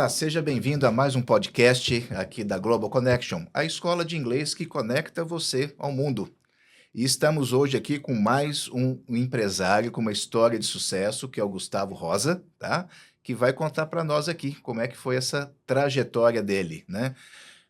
Olá, seja bem-vindo a mais um podcast aqui da Global Connection, a escola de inglês que conecta você ao mundo. E estamos hoje aqui com mais um empresário com uma história de sucesso, que é o Gustavo Rosa, tá? Que vai contar para nós aqui como é que foi essa trajetória dele, né?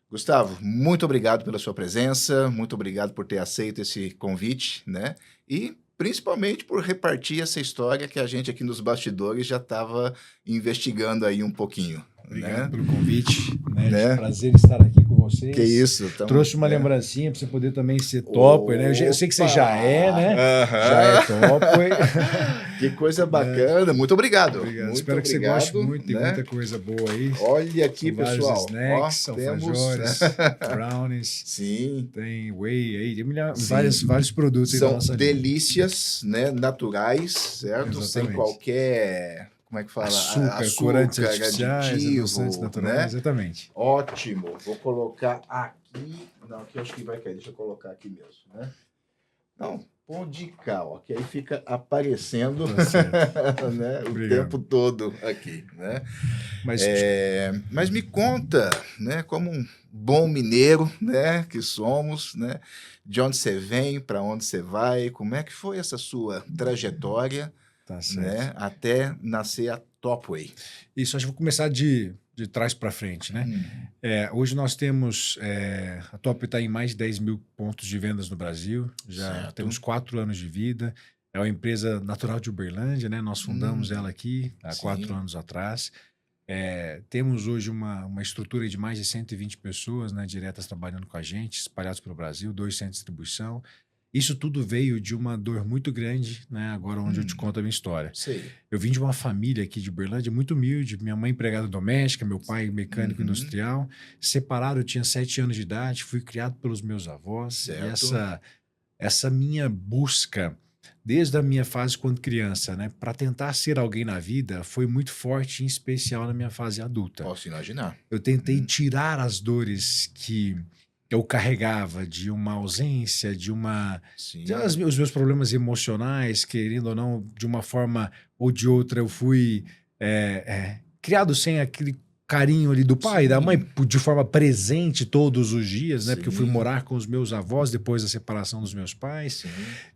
Gustavo, muito obrigado pela sua presença, muito obrigado por ter aceito esse convite, né? E principalmente por repartir essa história que a gente aqui nos bastidores já estava investigando aí um pouquinho. Obrigado pelo convite, Né? Prazer estar aqui com vocês. Que isso. Trouxe uma lembrancinha para você poder também ser topper, né? Eu sei que você já é, né? Já é topper. Que coisa bacana. Muito obrigado. Obrigado. Muito Espero que você goste muito. Tem muita coisa boa aí. Olha aqui, são pessoal. Snacks, alfajores, brownies. Sim. Tem whey aí, tem vários produtos aí da nossa linha. São delícias, né? Naturais, certo? Exatamente. Sem qualquer... Como é que fala? Açúcar, corantes artificiais, aditivo, adoçantes naturais, né? Exatamente. Ótimo. Vou colocar aqui. Não, aqui eu acho que vai cair. Deixa eu colocar aqui mesmo, né? Não, pode cá, ó, que aí fica aparecendo né, o tempo todo aqui, né? Mas me conta, né? Como um bom mineiro, né? Que somos, né? De onde você vem, para onde você vai? Como é que foi essa sua trajetória? Tá certo. Né, até nascer a Topway. Isso, acho que vou começar de trás para frente, né? Hoje nós temos, a Topway está em mais de 10 mil pontos de vendas no Brasil, já temos 4 anos de vida, é uma empresa natural de Uberlândia, né? Nós fundamos ela aqui há 4 anos atrás. Temos hoje uma estrutura de mais de 120 pessoas, né, diretas trabalhando com a gente, espalhados pelo Brasil, 2 centros de distribuição. Isso tudo veio de uma dor muito grande, né? Agora onde eu te conto a minha história. Sei. Eu vim de uma família aqui de Uberlândia muito humilde, minha mãe empregada doméstica, meu pai mecânico industrial. Separado, eu tinha 7 anos de idade, fui criado pelos meus avós. Certo. E essa minha busca, desde a minha fase quando criança, né, para tentar ser alguém na vida, foi muito forte, em especial na minha fase adulta. Posso imaginar. Eu tentei tirar as dores que eu carregava de uma ausência, os meus problemas emocionais, querendo ou não, de uma forma ou de outra, eu fui criado sem aquele carinho ali do pai e da mãe, de forma presente todos os dias, né? Porque eu fui morar com os meus avós depois da separação dos meus pais.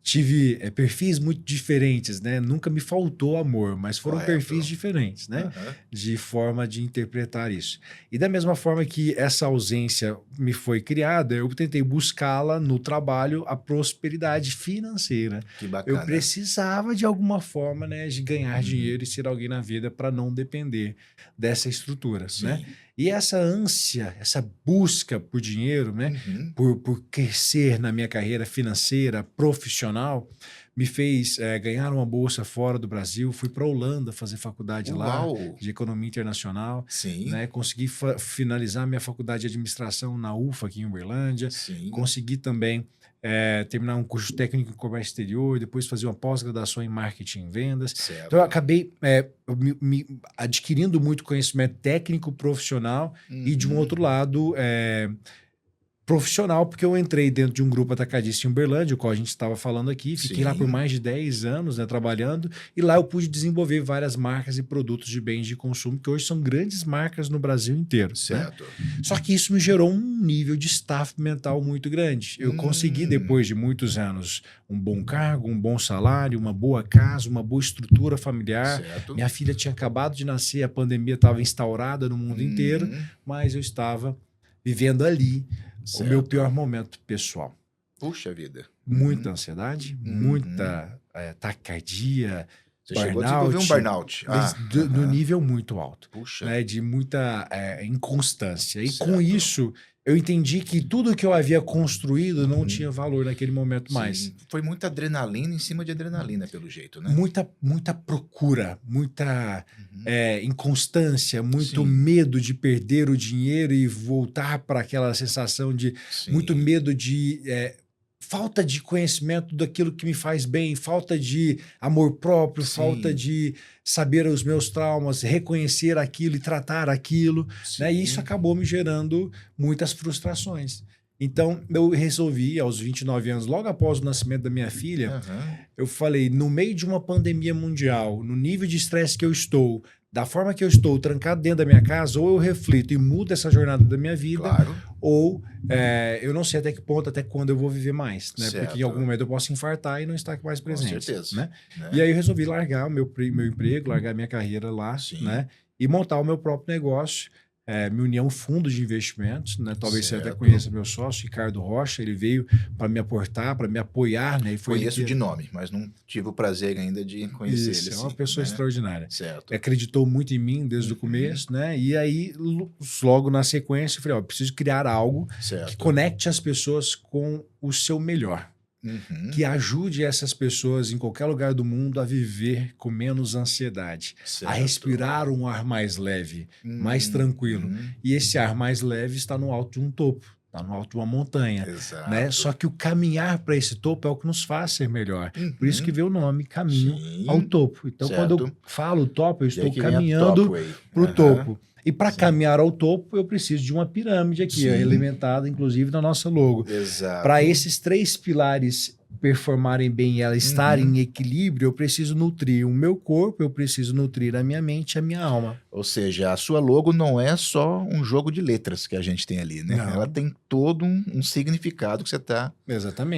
Tive perfis muito diferentes, né? Nunca me faltou amor, mas foram perfis diferentes, né? De forma de interpretar isso. E da mesma forma que essa ausência me foi criada, eu tentei buscá-la no trabalho, a prosperidade financeira. Que bacana. Eu precisava de alguma forma, né, de ganhar dinheiro e ser alguém na vida para não depender dessa estrutura. Né? E essa ânsia, essa busca por dinheiro, né? Por crescer na minha carreira financeira, profissional, me fez ganhar uma bolsa fora do Brasil. Fui para a Holanda fazer faculdade lá de economia internacional. Né? Consegui finalizar minha faculdade de administração na UFA aqui em Uberlândia. Consegui também terminar um curso técnico em comércio exterior, depois fazer uma pós-graduação em marketing e vendas. Então eu acabei me adquirindo muito conhecimento técnico, profissional e de um outro lado profissional, porque eu entrei dentro de um grupo atacadista em Uberlândia, o qual a gente estava falando aqui, fiquei lá por mais de 10 anos, né, trabalhando, e lá eu pude desenvolver várias marcas e produtos de bens de consumo, que hoje são grandes marcas no Brasil inteiro. Certo. Né? Só que isso me gerou um nível de staff mental muito grande. Eu consegui, depois de muitos anos, um bom cargo, um bom salário, uma boa casa, uma boa estrutura familiar. Minha filha tinha acabado de nascer, a pandemia estava instaurada no mundo inteiro, mas eu estava vivendo ali o meu pior momento pessoal. Puxa vida. Muita ansiedade, muita taquicardia, Você chegou a desenvolver um burnout. No nível muito alto. Puxa. Né, de muita inconstância. E com isso, eu entendi que tudo que eu havia construído não tinha valor naquele momento mais. Foi muita adrenalina em cima de adrenalina, pelo jeito, né? Muita procura, muita inconstância, muito medo de perder o dinheiro e voltar para aquela sensação de... Muito medo de... falta de conhecimento daquilo que me faz bem, falta de amor próprio, falta de saber os meus traumas, reconhecer aquilo e tratar aquilo. Né? E isso acabou me gerando muitas frustrações. Então, eu resolvi, aos 29 anos, logo após o nascimento da minha filha, eu falei, no meio de uma pandemia mundial, no nível de estresse que eu estou, da forma que eu estou trancado dentro da minha casa, ou eu reflito e mudo essa jornada da minha vida, Claro. ou eu não sei até que ponto, até quando eu vou viver mais, né? Certo. Porque em algum momento eu posso infartar e não estar mais presente. Com certeza. Né? Né? E aí eu resolvi largar o meu emprego, largar minha carreira lá, Sim. né? E montar o meu próprio negócio. Me uni a um fundo de investimentos, né? Talvez você até Certo. conheça meu sócio, Ricardo Rocha. Ele veio para me aportar, para me apoiar, né? E foi Conheço de nome, mas não tive o prazer ainda de conhecer Isso, ele. é uma Sim, pessoa né? extraordinária. Certo. Acreditou muito em mim desde o começo, né? E aí, logo na sequência, eu falei, ó, preciso criar algo Certo. que conecte as pessoas com o seu melhor. Que ajude essas pessoas em qualquer lugar do mundo a viver com menos ansiedade, Certo. a respirar um ar mais leve, mais tranquilo. E esse ar mais leve está no alto de um topo, está no alto de uma montanha. Exato. Né? Só que o caminhar para esse topo é o que nos faz ser melhor. Por isso que veio o nome Caminho ao Topo. Então, quando eu falo topo, eu estou caminhando para o topo. E para caminhar ao topo, eu preciso de uma pirâmide aqui, elementada, inclusive, na nossa logo. Para esses 3 pilares performarem bem e ela estar em equilíbrio, eu preciso nutrir o meu corpo, eu preciso nutrir a minha mente e a minha alma. Ou seja, a sua logo não é só um jogo de letras que a gente tem ali, né? Não. Ela tem todo um significado que você está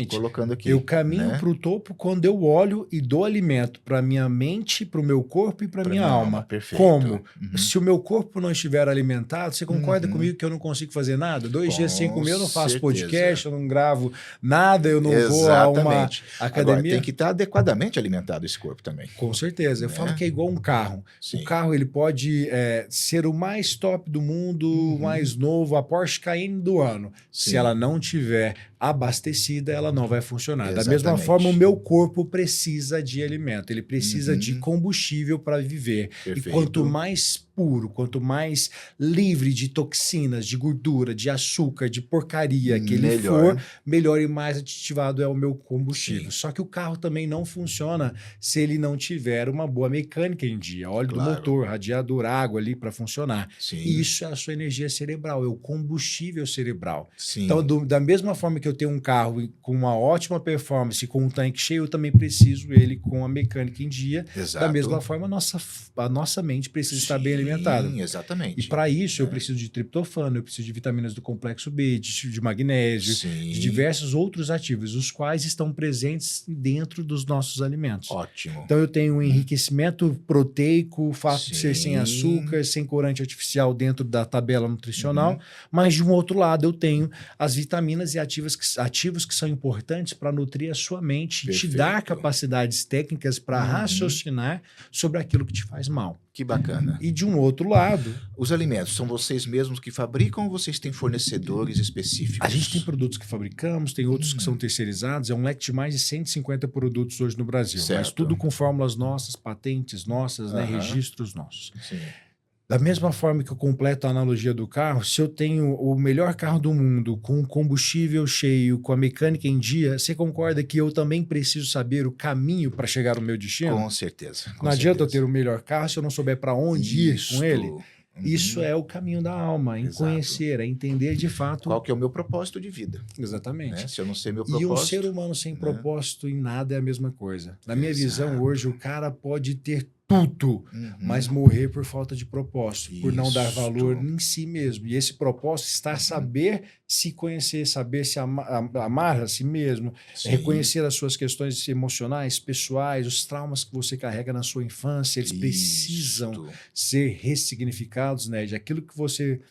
colocando aqui. Eu caminho para o topo quando eu olho e dou alimento para minha mente, para o meu corpo e para minha alma. Perfeito. Como? Se o meu corpo não estiver alimentado, você concorda comigo que eu não consigo fazer nada? 2 dias sem comer, eu não faço podcast, eu não gravo nada, eu não vou a uma academia. Agora, tem que estar adequadamente alimentado esse corpo também. Com certeza. Eu falo que é igual um carro. Sim. O carro ele pode ser o mais top do mundo, o mais novo, a Porsche Cayenne do ano. Sim. Se ela não tiver abastecida, ela não vai funcionar. Exatamente. Da mesma forma, o meu corpo precisa de alimento, ele precisa de combustível para viver. Perfeito. E quanto mais puro, quanto mais livre de toxinas, de gordura, de açúcar, de porcaria que ele for, melhor e mais aditivado é o meu combustível. Só que o carro também não funciona se ele não tiver uma boa mecânica em dia, óleo do motor, radiador, água ali para funcionar. E isso é a sua energia cerebral, é o combustível cerebral. Então, da mesma forma que eu tenho um carro com uma ótima performance, com um tanque cheio, eu também preciso ele com a mecânica em dia. Da mesma forma, a nossa mente precisa estar bem alimentada. Exatamente. E para isso eu preciso de triptofano, eu preciso de vitaminas do complexo B, de magnésio, de diversos outros ativos, os quais estão presentes dentro dos nossos alimentos. Ótimo. Então eu tenho um enriquecimento proteico, o fato de ser sem açúcar, sem corante artificial dentro da tabela nutricional, mas de um outro lado eu tenho as vitaminas e ativos que são importantes para nutrir a sua mente, te dar capacidades técnicas para raciocinar sobre aquilo que te faz mal. Que bacana. E de um outro lado... Os alimentos, são vocês mesmos que fabricam ou vocês têm fornecedores específicos? A gente tem produtos que fabricamos, tem outros que são terceirizados. É um leque de mais de 150 produtos hoje no Brasil. Mas tudo com fórmulas nossas, patentes nossas, né, registros nossos. Sim. Da mesma forma que eu completo a analogia do carro, se eu tenho o melhor carro do mundo, com o combustível cheio, com a mecânica em dia, você concorda que eu também preciso saber o caminho para chegar ao meu destino? Com certeza. Não adianta eu ter o melhor carro se eu não souber para onde ir com ele. Isso é o caminho da alma, em conhecer, é entender de fato... Qual que é o meu propósito de vida. Exatamente. Né? Se eu não sei meu propósito... E um ser humano sem propósito em nada é a mesma coisa. Na minha visão, hoje, o cara pode ter tudo, mas morrer por falta de propósito, por não dar valor em si mesmo. E esse propósito está a saber se conhecer, saber se amar a si mesmo, reconhecer as suas questões emocionais, pessoais, os traumas que você carrega na sua infância, eles precisam ser ressignificados, né? De aquilo que você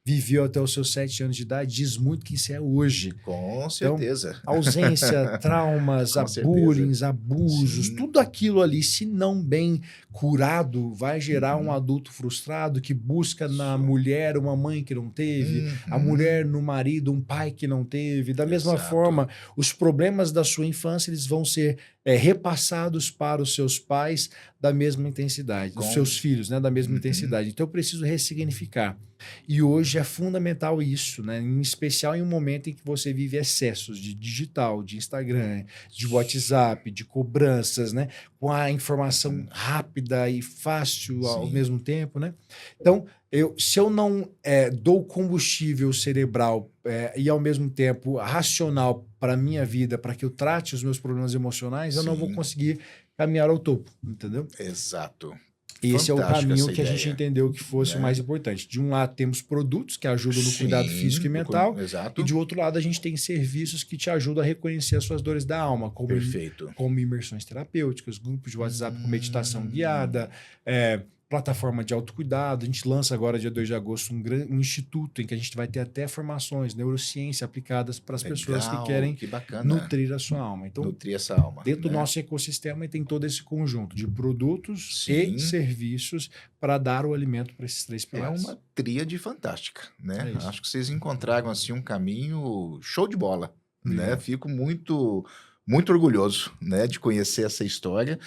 viveu até os seus 7 anos de idade, diz muito que isso é hoje. Com certeza. Então, ausência, traumas, bullying, abusos, tudo aquilo ali, se não bem curado, vai gerar um adulto frustrado que busca na mulher uma mãe que não teve, a mulher no marido um pai que não teve. Da mesma forma, os problemas da sua infância eles vão ser repassados para os seus pais da mesma intensidade, dos seus filhos, né, da mesma intensidade. Então eu preciso ressignificar. E hoje é fundamental isso, né? Em especial em um momento em que você vive excessos de digital, de Instagram, de WhatsApp, de cobranças, né? Com a informação rápida e fácil ao mesmo tempo, né? Então, se eu não dou combustível cerebral e, ao mesmo tempo, racional para a minha vida, para que eu trate os meus problemas emocionais, eu não vou conseguir caminhar ao topo, entendeu? Exato. Esse é o Fantástica caminho essa que a gente ideia, entendeu que fosse o né? mais importante. De um lado, temos produtos que ajudam no cuidado físico e Sim, mental, e exato. de outro lado, a gente tem serviços que te ajudam a reconhecer as suas dores da alma, Perfeito. como imersões terapêuticas, grupos de WhatsApp com meditação guiada, plataforma de autocuidado. A gente lança agora, dia 2 de agosto, um instituto em que a gente vai ter até formações, neurociência aplicadas para as pessoas que querem Que bacana. nutrir a sua alma. Então, Nutrir essa alma. dentro do né? nosso ecossistema tem todo esse conjunto de produtos Sim. e serviços para dar o alimento para esses 3 É pilares. uma tríade fantástica, né? É isso. Acho que vocês encontraram assim um caminho show de bola, né? Obrigado. Fico muito orgulhoso, né, de conhecer essa história,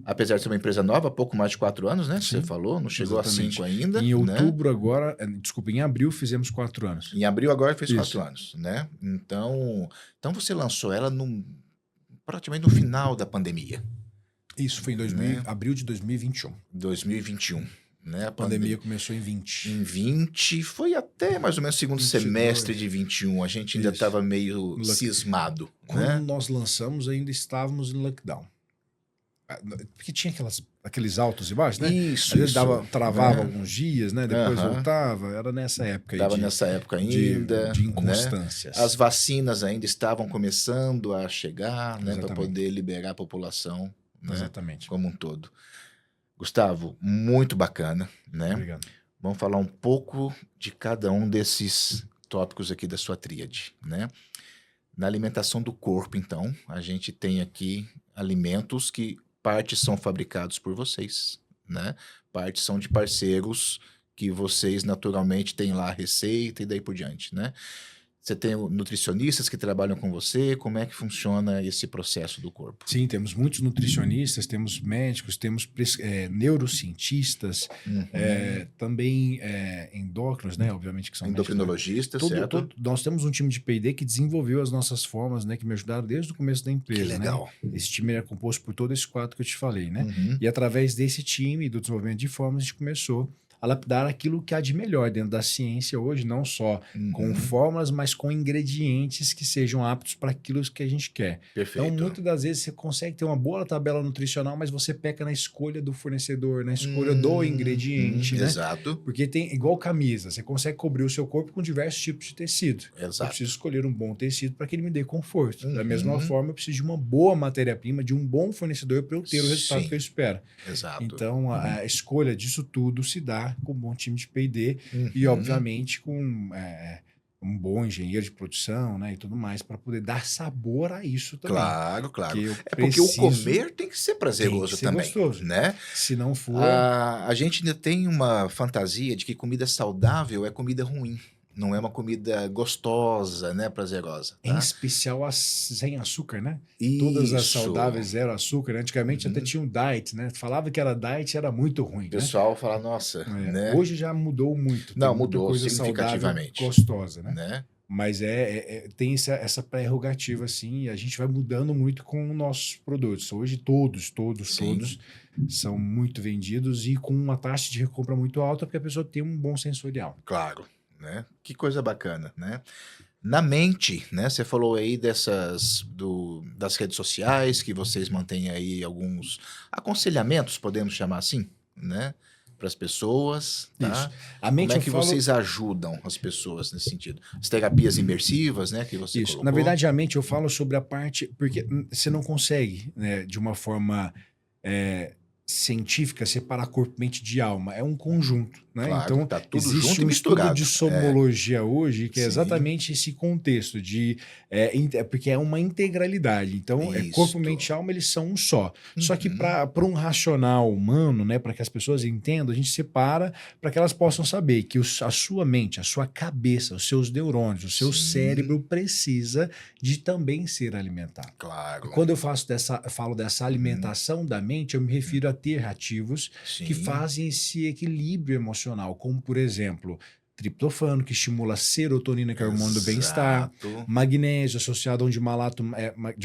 apesar de ser uma empresa nova, há pouco mais de 4 anos, né? Você Sim, falou, não chegou exatamente. a 5 ainda, Em né? outubro agora, desculpa, em abril fizemos 4 anos. Em abril agora fez Isso. 4 anos, né? Então você lançou ela praticamente no final da pandemia, Isso foi em né? abril de 2021. 2021, né? A pandemia começou em 20. Em 20, foi até mais ou menos o segundo 22. semestre de 21, a gente ainda Isso. estava meio cismado, Quando né? nós lançamos, ainda estávamos em lockdown. Porque tinha aqueles altos e baixos, né? Isso, Às vezes isso, travava né? alguns dias, né? Depois Aham. voltava. Era nessa época aí Estava nessa época ainda, de né? inconstâncias. As vacinas ainda estavam começando a chegar, né, para Exatamente. poder liberar a população, né, Exatamente. como um todo. Gustavo, muito bacana, né? Obrigado. Vamos falar um pouco de cada um desses tópicos aqui da sua tríade, né? Na alimentação do corpo, então, a gente tem aqui alimentos que partes são fabricados por vocês, né? Partes são de parceiros que vocês naturalmente têm lá a receita e daí por diante, né? Você tem nutricionistas que trabalham com você, como é que funciona esse processo do corpo? Sim, temos muitos nutricionistas, temos médicos, temos neurocientistas, Uhum. também endócrinos, né? Obviamente que são Endocrinologistas, certo? Nós temos um time de P&D que desenvolveu as nossas formas, né? Que me ajudaram desde o começo da empresa. Que legal. Né? Esse time era composto por todos esses 4 que eu te falei, né? Uhum. E através desse time e do desenvolvimento de formas, a gente começou a lapidar aquilo que há de melhor dentro da ciência hoje, não só com fórmulas, mas com ingredientes que sejam aptos para aquilo que a gente quer. Perfeito. Então, muitas das vezes você consegue ter uma boa tabela nutricional, mas você peca na escolha do fornecedor, na escolha do ingrediente, né? Exato. Porque tem igual camisa, você consegue cobrir o seu corpo com diversos tipos de tecido. Exato. Eu preciso escolher um bom tecido para que ele me dê conforto. Da mesma forma, eu preciso de uma boa matéria-prima, de um bom fornecedor para eu ter o resultado que eu espero. Exato. Então, a escolha disso tudo se dá com um bom time de P&D e, obviamente, com um bom engenheiro de produção, né, e tudo mais, para poder dar sabor a isso também. Claro, claro. Porque porque o comer tem que ser prazeroso também, gostoso. né? Se não for... A gente ainda tem uma fantasia de que comida saudável é comida ruim. Não é uma comida gostosa, né, prazerosa. Tá? Em especial sem açúcar, né? Isso. Todas as saudáveis zero açúcar. Antigamente até tinha um diet, né? Falava que era diet, era muito ruim. O pessoal fala, nossa, né? Hoje já mudou muito. Não, Tem muita mudou coisa significativamente. saudável, gostosa, né? né? Mas tem essa prerrogativa, assim, e a gente vai mudando muito com nossos produtos. Hoje todos são muito vendidos e com uma taxa de recompra muito alta, porque a pessoa tem um bom sensorial. Claro, né? Que coisa bacana, né? Na mente, né? Você falou aí das redes sociais, que vocês mantêm aí alguns aconselhamentos, podemos chamar assim, né? Para as pessoas, tá? Isso. A mente, como é que vocês ajudam as pessoas nesse sentido? As terapias imersivas, né? Que você colocou. Na verdade, a mente eu falo sobre a parte... Porque você não consegue, né, de uma forma científica, separar corpo, mente de alma. É um conjunto, né? Claro, então, tá tudo existe junto e um misturado. estudo de somnologia hoje, que é Sim. exatamente esse contexto de... porque é uma integralidade. Então, corpo, mente e alma, eles são um só. Só que para um racional humano, né, para que as pessoas entendam, a gente separa para que elas possam saber que a sua mente, a sua cabeça, os seus neurônios, o seu cérebro precisa de também ser alimentado. Claro. E quando eu falo dessa alimentação da mente, eu me refiro a ter ativos que fazem esse equilíbrio emocional, como, por exemplo, triptofano, que estimula a serotonina, que é o hormônio do bem-estar, Exato. magnésio associado a de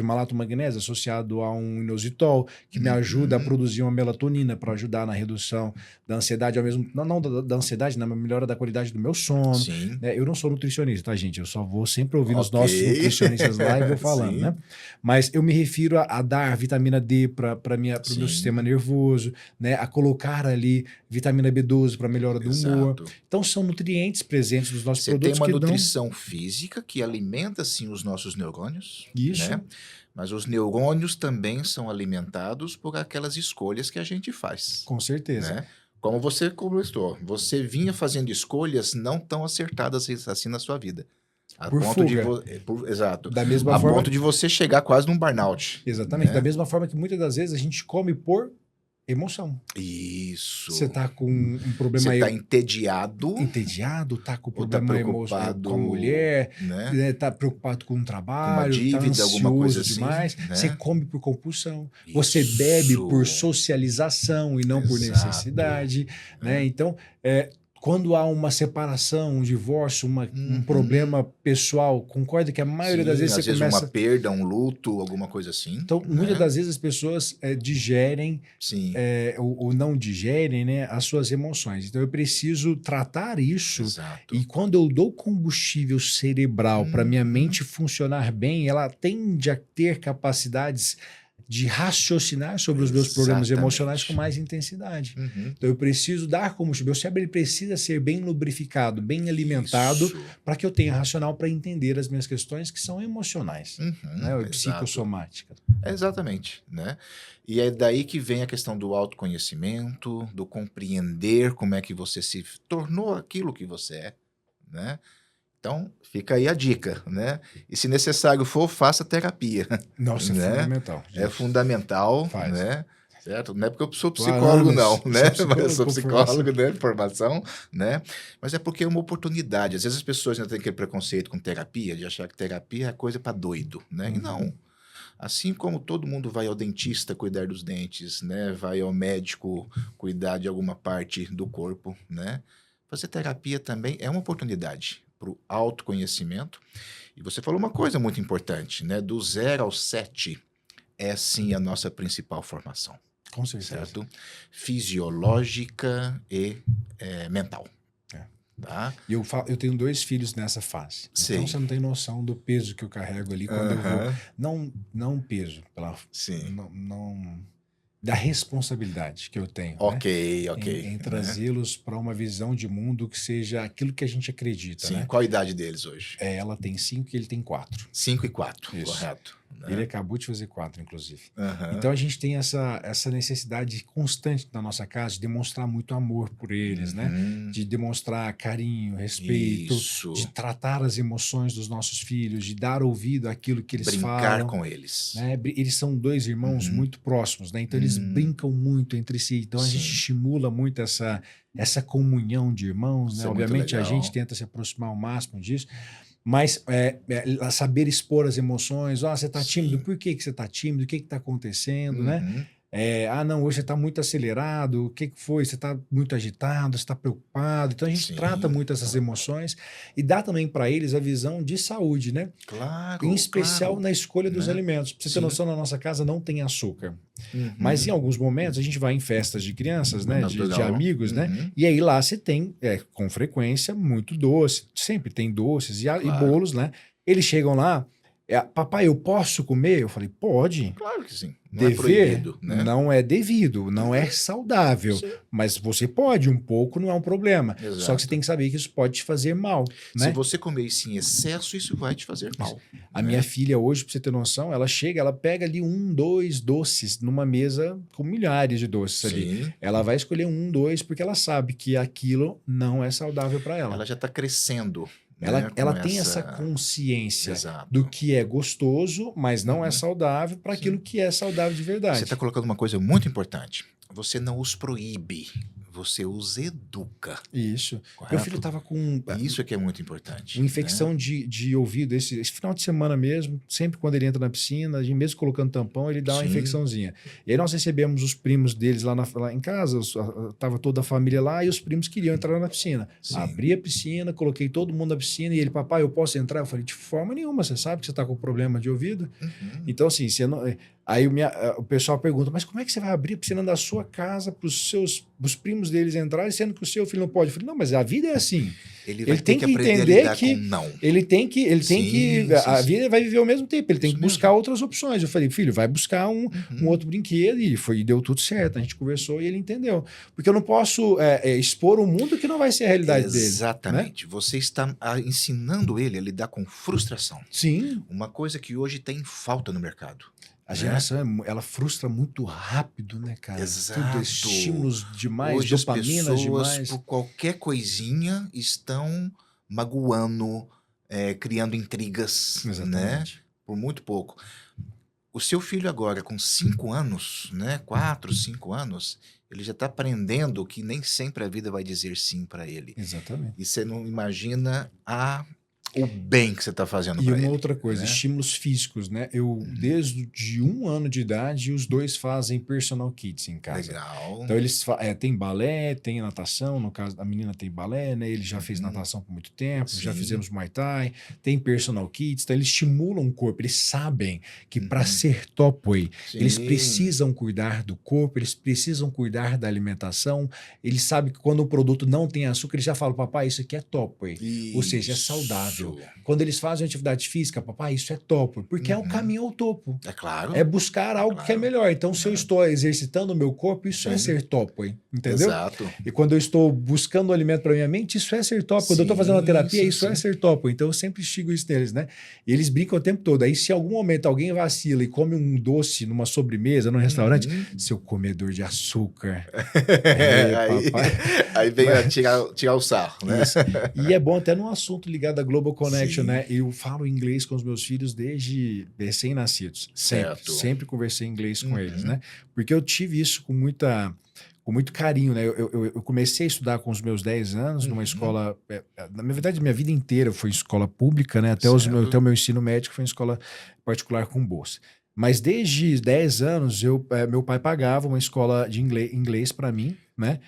malato magnésio associado a um inositol, que me ajuda a produzir uma melatonina para ajudar na redução da ansiedade, ao mesmo não da ansiedade, na melhora da qualidade do meu sono. Sim. Eu não sou nutricionista, tá, gente? Eu só vou sempre ouvindo os Ok. nossos nutricionistas lá e vou falando, Sim. né? Mas eu me refiro a dar vitamina D para o meu Sim. sistema nervoso, né? A colocar ali vitamina B12 para melhora do humor. Exato. Então são nutrientes presentes nos nossos Você tem produtos uma que nutrição física que alimenta, sim, os nossos neurônios, Isso. né? Mas os neurônios também são alimentados por aquelas escolhas que a gente faz, Com certeza. né? Como você comentou, você vinha fazendo escolhas não tão acertadas assim na sua vida. A Por ponto de fuga. Exato. Da mesma A forma. ponto de você chegar quase num burnout. Exatamente. né? Da mesma forma que muitas das vezes a gente come por emoção. Isso. Você tá com um problema Você aí. está entediado, Entediado, tá com ou tá problema preocupado, com a mulher, né? tá preocupado com o Com uma trabalho, dívida, tá alguma coisa ansioso assim, demais. né? Você come por compulsão. Você bebe Isso. por socialização e não por Exato. necessidade, né? É. Então, quando há uma separação, um divórcio, um problema pessoal, concorda que a maioria das Sim, vezes às você vezes começa... uma perda, um luto, alguma coisa assim. Então, muitas das vezes as pessoas digerem Sim, ou não digerem, né, as suas emoções. Então, eu preciso tratar isso. exato. E quando eu dou combustível cerebral para minha mente funcionar bem, ela tende a ter capacidades de raciocinar sobre os meus problemas Exatamente. emocionais com mais intensidade. Uhum. Então, eu preciso dar combustível. Meu cérebro ele precisa ser bem lubrificado, bem alimentado, Isso. para que eu tenha racional para entender as minhas questões que são emocionais, Uhum, né, ou exato. psicossomáticas. Exatamente, né? E é daí que vem a questão do autoconhecimento, do compreender como é que você se tornou aquilo que você é, né? Então, fica aí a dica, né? E se necessário for, faça terapia. Nossa, Né? é fundamental. É gente. fundamental, Faz. né? Certo? Não é porque eu sou Tô há psicólogo, anos, não, né? sou psicólogo Mas eu sou por psicólogo, né? De formação, né? Mas é porque é uma oportunidade. Às vezes as pessoas ainda têm aquele preconceito com terapia, de achar que terapia é coisa para doido, né? E não. Assim como todo mundo vai ao dentista cuidar dos dentes, né? Vai ao médico cuidar de alguma parte do corpo, né? Fazer terapia também é uma oportunidade para o autoconhecimento. E você falou uma coisa muito importante, né? Do 0 ao 7 é sim a nossa principal formação, Com certeza. certo? Fisiológica e mental. É. Tá? E eu tenho 2 filhos nessa fase. Sim. Então você não tem noção do peso que eu carrego ali quando eu vou. Aham. Não peso, Sim. não da responsabilidade que eu tenho, né? Ok. Em né? trazê-los para uma visão de mundo que seja aquilo que a gente acredita, Sim. né? Qual a idade deles hoje? Ela tem 5 e ele tem 4. 5 e 4, Isso. correto. Né? Ele acabou de fazer 4, inclusive. Aham. Então a gente tem essa necessidade constante na nossa casa de demonstrar muito amor por eles, né? Uhum. De demonstrar carinho, respeito, Isso. de tratar as emoções dos nossos filhos, de dar ouvido àquilo que eles Brincar falam. com eles. Né? Eles são 2 irmãos muito próximos, né? Então eles brincam muito entre si. Então a gente Sim. estimula muito essa comunhão de irmãos, Isso né? é muito Obviamente a legal. gente tenta se aproximar ao máximo disso. Mas saber expor as emoções, você está tímido, Sim. por que você está tímido, o que está acontecendo, né? Uhum. Não, hoje você está muito acelerado, o que foi? Você está muito agitado, você está preocupado. Então a gente Sim. trata muito essas emoções e dá também para eles a visão de saúde, né? Claro. Em especial claro. na escolha dos Né? alimentos. Pra você ter Sim. noção, na nossa casa não tem açúcar. Uhum. Mas em alguns momentos a gente vai em festas de crianças, né? De Natural. amigos, né? Uhum. E aí lá você tem, com frequência, muito doce. Sempre tem doces e Claro. bolos, né? Eles chegam lá, papai, eu posso comer? Eu falei, pode. Claro que sim. Não é proibido, né? Não é devido, não é saudável. Sim. Mas você pode, um pouco não é um problema. Exato. Só que você tem que saber que isso pode te fazer mal, né? Se você comer isso em excesso, isso vai te fazer mal. A né? minha filha hoje, pra você ter noção, ela chega, ela pega ali 1, 2 doces numa mesa com milhares de doces ali. Sim. Ela vai escolher 1, 2 porque ela sabe que aquilo não é saudável para ela. Ela já está crescendo. Ela né? ela Com tem essa consciência Exato. do que é gostoso, mas não é saudável, para aquilo que é saudável de verdade. Você está colocando uma coisa muito importante. Você não os proíbe. você os educa. Isso. Correto? Meu filho estava com Isso é que é muito importante. uma infecção de ouvido. Esse final de semana mesmo, sempre quando ele entra na piscina, a gente mesmo colocando tampão, ele dá uma Sim. infecçãozinha. E aí nós recebemos os primos deles lá em casa, tava toda a família lá, e os primos queriam entrar na piscina. Sim. Abri a piscina, coloquei todo mundo na piscina, e ele, papai, eu posso entrar? Eu falei, de forma nenhuma, você sabe que você está com problema de ouvido? Uhum. Então, assim, você não... Aí o pessoal pergunta, mas como é que você vai abrir a piscina da sua casa para os primos deles entrarem, sendo que o seu filho não pode? Eu falei, não, mas a vida é assim. Ele vai tem ter que aprender entender a lidar que com não. ele tem que a sim. vida vai viver ao mesmo tempo, ele tem Isso que buscar mesmo. outras opções. Eu falei, filho, vai buscar um outro brinquedo, e deu tudo certo. A gente conversou e ele entendeu. Porque eu não posso expor um mundo que não vai ser a realidade dele. Exatamente. Né? Você está ensinando ele a lidar com frustração. Sim. Uma coisa que hoje tem falta no mercado. A geração, ela frustra muito rápido, né, cara? Exato. Tudo estímulos demais, Hoje as dopaminas pessoas, demais. por qualquer coisinha, estão magoando, criando intrigas, né? Exatamente. Por muito pouco. O seu filho agora, com 5 anos, né? 4, 5 anos, ele já está aprendendo que nem sempre a vida vai dizer sim para ele. Exatamente. E você não imagina o bem que você está fazendo E para uma ele. outra coisa, né? estímulos físicos, né? Eu, desde de 1 ano de idade, os dois fazem personal kits em casa. Legal. Então, eles tem balé, tem natação. No caso, a menina tem balé, né? Ele já fez natação por muito tempo, já Sim. fizemos Muay Thai, tem personal kits. Então, eles estimulam o corpo. Eles sabem que para ser top way, eles Sim. precisam cuidar do corpo, eles precisam cuidar da alimentação. Eles sabem que quando o produto não tem açúcar, eles já falam, papai, isso aqui é top way. Ou seja, é saudável. Quando eles fazem atividade física, papai, isso é top, porque é o caminho ao topo. É claro. É buscar algo que é melhor. Então, se eu estou exercitando o meu corpo, isso é ser top, entendeu? Exato. E quando eu estou buscando um alimento para minha mente, isso é ser top. Quando eu estou fazendo uma terapia, isso é ser top. Então, eu sempre instigo isso neles, né? E eles brincam o tempo todo. Aí, se em algum momento alguém vacila e come um doce numa sobremesa, num restaurante, seu comedor de açúcar. Papai. Aí vem a tirar o sarro, né? Isso. E é bom até num assunto ligado à Global Connection, né? Eu falo inglês com os meus filhos desde recém-nascidos. Sempre conversei inglês com eles, né? Porque eu tive isso com muito carinho, né? Eu comecei a estudar com os meus 10 anos numa escola... Na verdade, minha vida inteira foi escola pública, né? Até o meu ensino médico foi em escola particular com bolsa. Mas desde 10 anos, meu pai pagava uma escola de inglês para mim, né?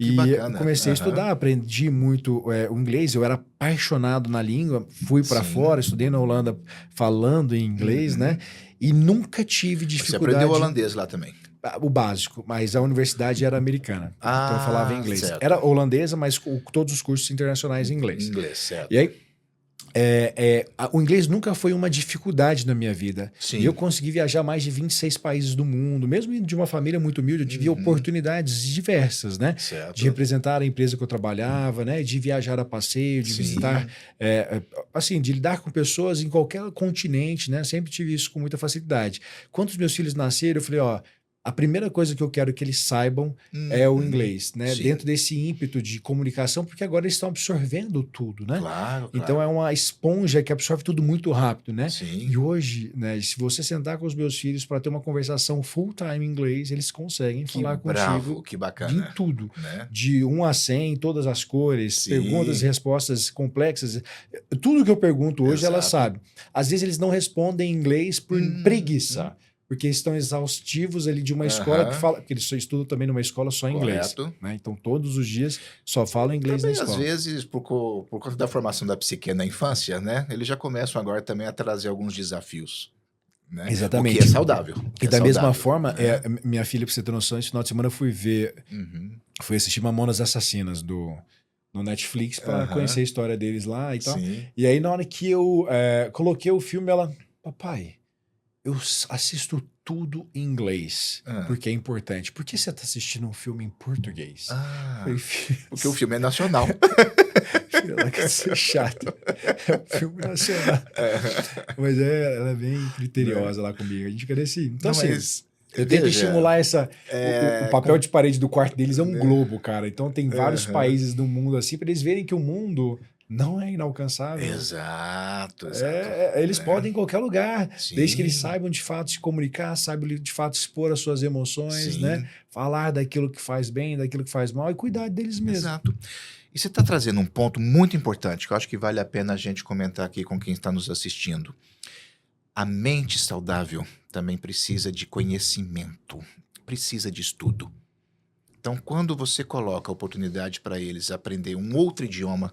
E eu comecei a estudar, aprendi muito o inglês, eu era apaixonado na língua, fui para fora, estudei na Holanda falando em inglês, né? E nunca tive dificuldade... Você aprendeu holandês lá também? O básico, mas a universidade era americana, então eu falava inglês. Certo. Era holandesa, mas com todos os cursos internacionais em inglês. Inglês, certo. E aí, o inglês nunca foi uma dificuldade na minha vida. Sim. E eu consegui viajar mais de 26 países do mundo. Mesmo de uma família muito humilde, eu tive oportunidades diversas, né? Certo. De representar a empresa que eu trabalhava, né? De viajar a passeio, de visitar... assim, de lidar com pessoas em qualquer continente, né? Sempre tive isso com muita facilidade. Quando os meus filhos nasceram, eu falei, ó... A primeira coisa que eu quero que eles saibam é o inglês, né? Sim. Dentro desse ímpeto de comunicação, porque agora eles estão absorvendo tudo, né? Claro. Então é uma esponja que absorve tudo muito rápido, né? Sim. E hoje, né, se você sentar com os meus filhos para ter uma conversação full time em inglês, eles conseguem falar contigo que bacana. em tudo. Né? De 1 a 100, todas as cores, perguntas e respostas complexas. Tudo que eu pergunto hoje, ela sabe. Às vezes eles não respondem em inglês por preguiça. Porque estão exaustivos ali de uma escola que fala... Porque eles só estudam também numa escola só em inglês. Né? Então, todos os dias só falam inglês também, na escola. Às vezes, por conta da formação da psique na infância, né? Eles já começam agora também a trazer alguns desafios. Né? Exatamente. O que é saudável. E da mesma forma, minha filha, pra você ter noção, esse final de semana eu fui ver... Fui assistir Mamonas Assassinas no Netflix para conhecer a história deles lá e tal. Sim. E aí, na hora que eu coloquei o filme, ela... Papai... Eu assisto tudo em inglês, porque é importante. Por que você está assistindo um filme em português? Porque o filme é nacional. Ela quer ser chata. É um filme nacional. Mas ela é bem criteriosa lá comigo. A gente fica nesse... Então, assim, eu tento estimular o papel de parede do quarto deles é um globo, cara. Então, tem vários países do mundo assim, para eles verem que o mundo... não é inalcançável. Exato. Eles podem em qualquer lugar, Sim. desde que eles saibam de fato se comunicar, saibam de fato expor as suas emoções, né? Falar daquilo que faz bem, daquilo que faz mal e cuidar deles mesmos. Exato. E você está trazendo um ponto muito importante, que eu acho que vale a pena a gente comentar aqui com quem está nos assistindo. A mente saudável também precisa de conhecimento, precisa de estudo. Então, quando você coloca a oportunidade para eles aprender um outro idioma,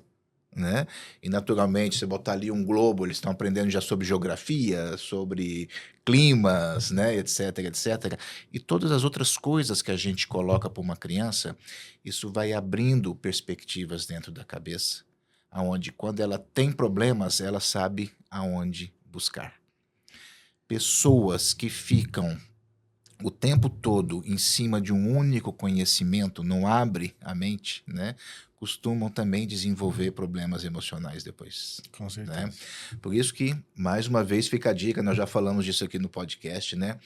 né? E naturalmente você botar ali um globo, eles estão aprendendo já sobre geografia, sobre climas, né? Etc, etc. E todas as outras coisas que a gente coloca para uma criança, isso vai abrindo perspectivas dentro da cabeça, aonde quando ela tem problemas, ela sabe aonde buscar. Pessoas que ficam o tempo todo em cima de um único conhecimento, não abre a mente, né? Costumam também desenvolver problemas emocionais depois. Com certeza. Né? Por isso que, mais uma vez, fica a dica, nós já falamos disso aqui no podcast, né?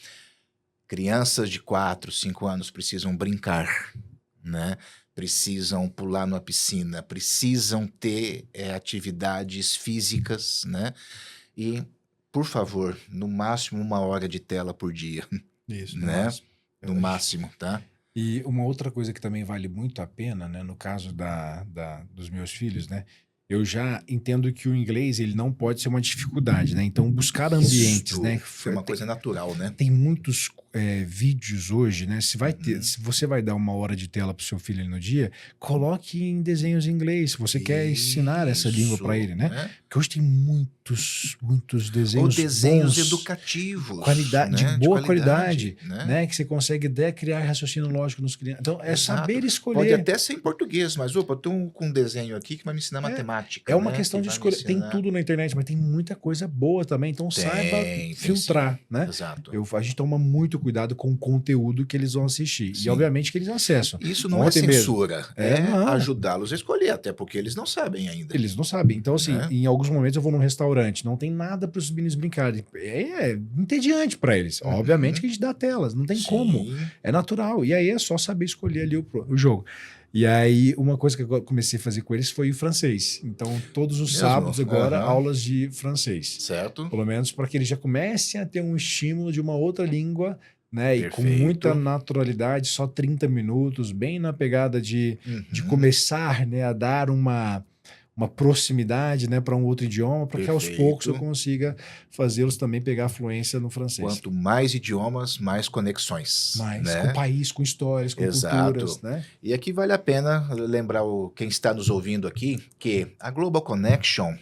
Crianças de 4, 5 anos precisam brincar, né? Precisam pular numa piscina, precisam ter atividades físicas, né? E, por favor, no máximo 1 hora de tela por dia. Isso, né? No máximo, tá? E uma outra coisa que também vale muito a pena, né? No caso dos meus filhos, né? Eu já entendo que o inglês ele não pode ser uma dificuldade, né? Então buscar ambientes, né? Foi uma coisa natural, né? Tem muitos vídeos hoje, né? Se você vai dar 1 hora de tela para o seu filho ali no dia, coloque em desenhos em inglês. Se você quer ensinar essa língua para ele, né? Porque hoje tem muitos desenhos ou desenhos bons, educativos, qualidade, né? de boa qualidade, né? né? Que você consegue criar raciocínio lógico nos crianças. Então é saber escolher. Pode até ser em português, mas opa, eu tô com um desenho aqui que vai me ensinar matemática. É uma né? questão de escolha. Tem tudo na internet, mas tem muita coisa boa também. Então saiba filtrar, né? Exato. A gente toma muito cuidado com o conteúdo que eles vão assistir. Sim. E obviamente que eles acessam. Isso não é censura, ajudá-los a escolher, até porque eles não sabem ainda. Eles não sabem. Então, assim, em alguns momentos eu vou num restaurante, não tem nada para os meninos brincarem. É entediante para eles. Obviamente que a gente dá telas, não tem como. É natural. E aí é só saber escolher ali o jogo. E aí, uma coisa que eu comecei a fazer com eles foi o francês. Então, todos os sábados agora, aulas de francês. Certo. Pelo menos para que eles já comecem a ter um estímulo de uma outra língua, né? E com muita naturalidade, só 30 minutos, bem na pegada de começar, né, a dar uma proximidade, né, para um outro idioma, para que aos poucos eu consiga fazê-los também pegar fluência no francês. Quanto mais idiomas, mais conexões. Mais, né? Com o país, com histórias, com culturas. Né? E aqui vale a pena lembrar quem está nos ouvindo aqui que a Global Connection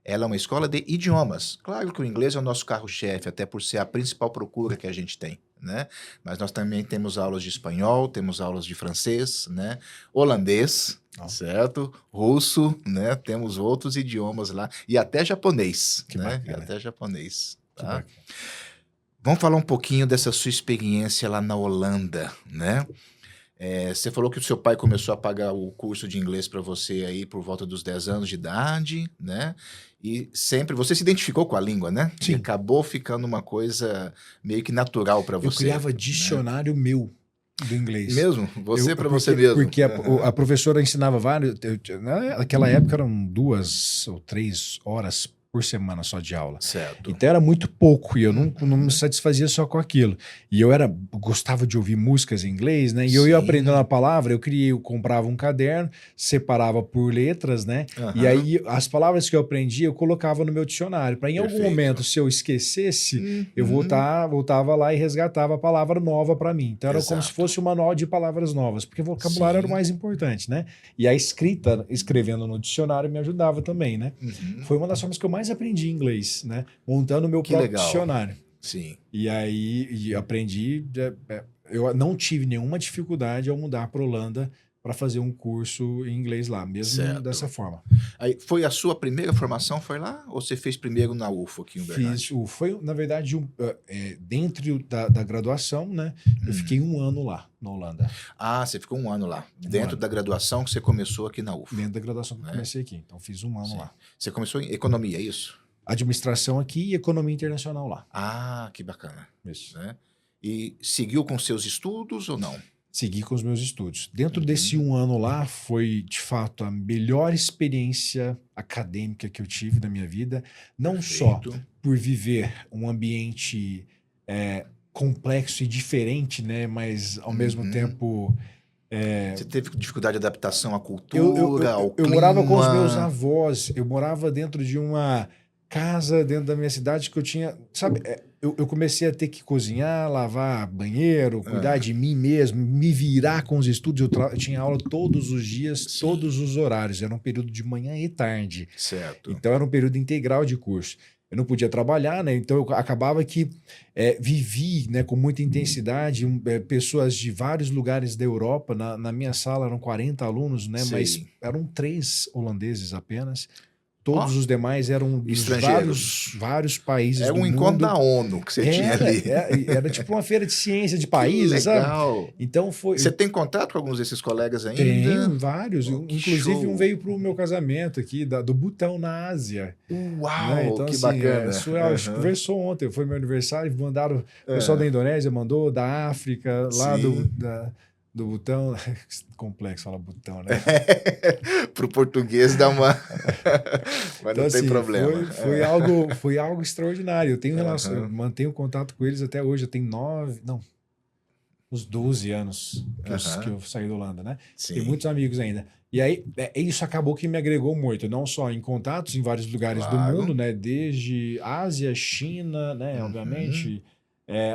ela é uma escola de idiomas. Claro que o inglês é o nosso carro-chefe, até por ser a principal procura que a gente tem. Né? Mas nós também temos aulas de espanhol, temos aulas de francês, né? Holandês, certo? Russo, né? Temos outros idiomas lá e até japonês, né? E até japonês, tá? Vamos falar um pouquinho dessa sua experiência lá na Holanda, né? Você falou que o seu pai começou a pagar o curso de inglês para você aí por volta dos 10 anos de idade, né? E sempre você se identificou com a língua, né? Sim. E acabou ficando uma coisa meio que natural para você. Eu criava dicionário meu do inglês. Mesmo? Você para você mesmo? Porque a professora ensinava vários... Naquela época eram 2 ou 3 horas por semana só de aula. Certo. Então era muito pouco e eu não me satisfazia só com aquilo. E eu gostava de ouvir músicas em inglês, né? E eu ia aprendendo a palavra, eu comprava um caderno, separava por letras, né? E aí as palavras que eu aprendi eu colocava no meu dicionário. Para em algum momento, se eu esquecesse, eu voltava lá e resgatava a palavra nova para mim. Então era como se fosse um manual de palavras novas, porque o vocabulário era o mais importante, né? E a escrita, escrevendo no dicionário, me ajudava também, né? Foi uma das formas que eu mais aprendi inglês, né? Montando o meu próprio dicionário. Sim. E aí aprendi. Eu não tive nenhuma dificuldade ao mudar para a Holanda para fazer um curso em inglês lá, mesmo dessa forma. Aí, foi a sua primeira formação, foi lá? Ou você fez primeiro na UFO aqui em Uberlândia? Foi, na verdade, dentro da graduação, né? Eu fiquei 1 ano lá, na Holanda. Ah, você ficou 1 ano lá. Dentro da graduação que você começou aqui na UFO. Dentro da graduação que eu comecei aqui. Então, fiz 1 ano lá. Você começou em economia, é isso? Administração aqui e economia internacional lá. Ah, que bacana. Isso. Né? E seguiu com seus estudos ou não? seguir com os meus estudos. Dentro desse 1 ano lá, foi de fato a melhor experiência acadêmica que eu tive na minha vida, não só Perfeito. por viver um ambiente complexo e diferente, né? Mas ao mesmo tempo Você teve dificuldade de adaptação à eu, eu, cultura, eu, ao eu morava com os meus clima? avós, eu morava dentro de uma casa dentro da minha cidade que eu tinha, sabe, eu comecei a ter que cozinhar, lavar banheiro, cuidar Ah, de mim mesmo, me virar com os estudos. Eu tinha aula todos os dias, sim, todos os horários, era um período de manhã e tarde. certo. Então era um período integral de curso. Eu não podia trabalhar, né? Então eu acabava que vivi, né, com muita intensidade, pessoas de vários lugares da Europa. Na minha sala eram 40 alunos, né? Mas Sei. eram 3 holandeses apenas. Ó, Todos os demais eram dos vários, estrangeiros. vários países É do um encontro da mundo. ONU que você tinha ali. Era tipo uma feira de ciência de Que países, sabe? legal. Então Você foi. tem contato com alguns desses colegas ainda? Tenho vários, Oh, que inclusive um show. veio para o meu casamento aqui, do Butão, na Ásia. Né? Uau, Então, que assim, bacana. surreal. A gente Aham. conversou ontem, foi meu aniversário, mandaram, o pessoal da Ah, Indonésia mandou, da África, lá sim. do Butão. Complexo falar Butão, né? Para o português dá uma. Mas Então, não tem assim, problema. foi algo extraordinário. Eu tenho relação, eu Aham, mantenho contato com eles até hoje. Eu tenho 9, não, uns 12 anos que aham, eu saí da Holanda, né? Tenho sim, muitos amigos ainda. E aí, isso acabou que me agregou muito, não só em contatos em vários lugares do mundo, claro. né? Desde Ásia, China, né? Uhum, Obviamente,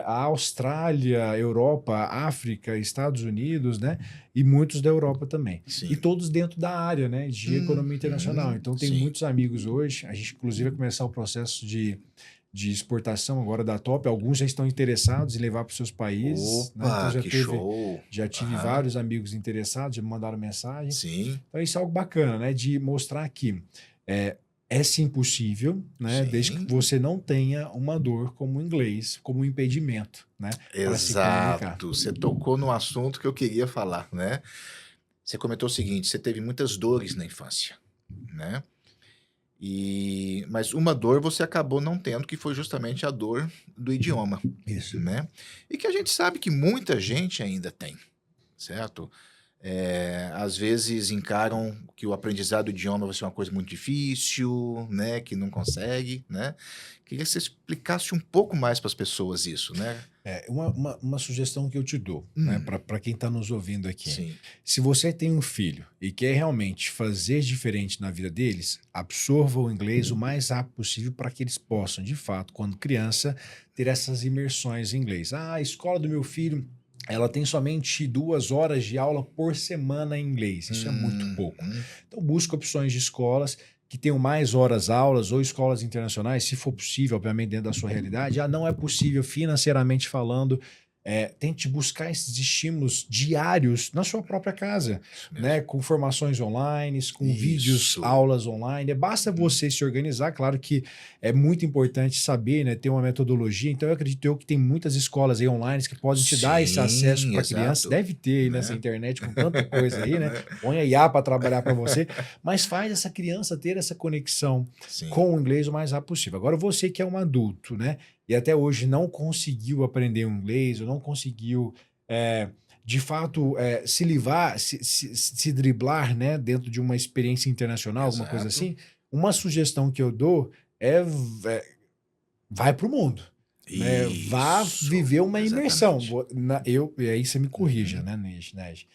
a Austrália, Europa, África, Estados Unidos, né? E muitos da Europa também. E sim. todos dentro da área, né? De economia internacional. Então, tenho Sim. muitos amigos hoje. A gente, inclusive, vai começar o processo de exportação agora da Top. Alguns já estão interessados em levar para os seus países, né? Então Opa, que show. já tive Aham, vários amigos interessados, já me mandaram mensagem. sim, Então isso é algo bacana, né? De mostrar que é, é sim possível, né? Desde que sim. você não tenha uma dor como o inglês, como um impedimento, né? Para se comunicar. Exato. Você tocou no assunto que eu queria falar, né? Você comentou o seguinte, você teve muitas dores na infância, né? Mas uma dor você acabou não tendo, que foi justamente a dor do idioma, Isso. né? E que a gente sabe que muita gente ainda tem, certo? Às vezes encaram que o aprendizado do idioma vai ser uma coisa muito difícil, né? Que não consegue, né? Queria que você explicasse um pouco mais para as pessoas isso, né? Uma sugestão que eu te dou, né, Hum, para quem está nos ouvindo aqui. sim. Se você tem um filho e quer realmente fazer diferente na vida deles, absorva o inglês o mais rápido possível para que eles possam, de fato, quando criança, ter essas imersões em inglês. Ah, a escola do meu filho, ela tem somente 2 horas de aula por semana em inglês. Isso é muito pouco. Uhum. Então, busque opções de escolas que tenham mais horas aulas ou escolas internacionais, se for possível, obviamente dentro da sua realidade. Não é possível financeiramente falando. Tente buscar esses estímulos diários na sua própria casa, Isso né? mesmo. Com formações online, com vídeos, Isso. aulas online. Basta você se organizar. Claro que é muito importante saber, né? Ter uma metodologia. Então, eu acredito que tem muitas escolas aí online que podem te dar esse acesso Sim, para criança. exato, Deve ter aí nessa né? internet com tanta coisa aí, né? Né? Põe a IA para trabalhar para você, mas faz essa criança ter essa conexão Sim. com o inglês o mais rápido possível. Agora, você que é um adulto, né? E até hoje não conseguiu aprender o inglês, ou não conseguiu, de fato, se livrar, se driblar, né? Dentro de uma experiência internacional, alguma coisa Exato. assim, uma sugestão que eu dou vai para o mundo. Né? Vá Isso, viver uma imersão. exatamente. E aí você me corrija, Uhum. né, Neji?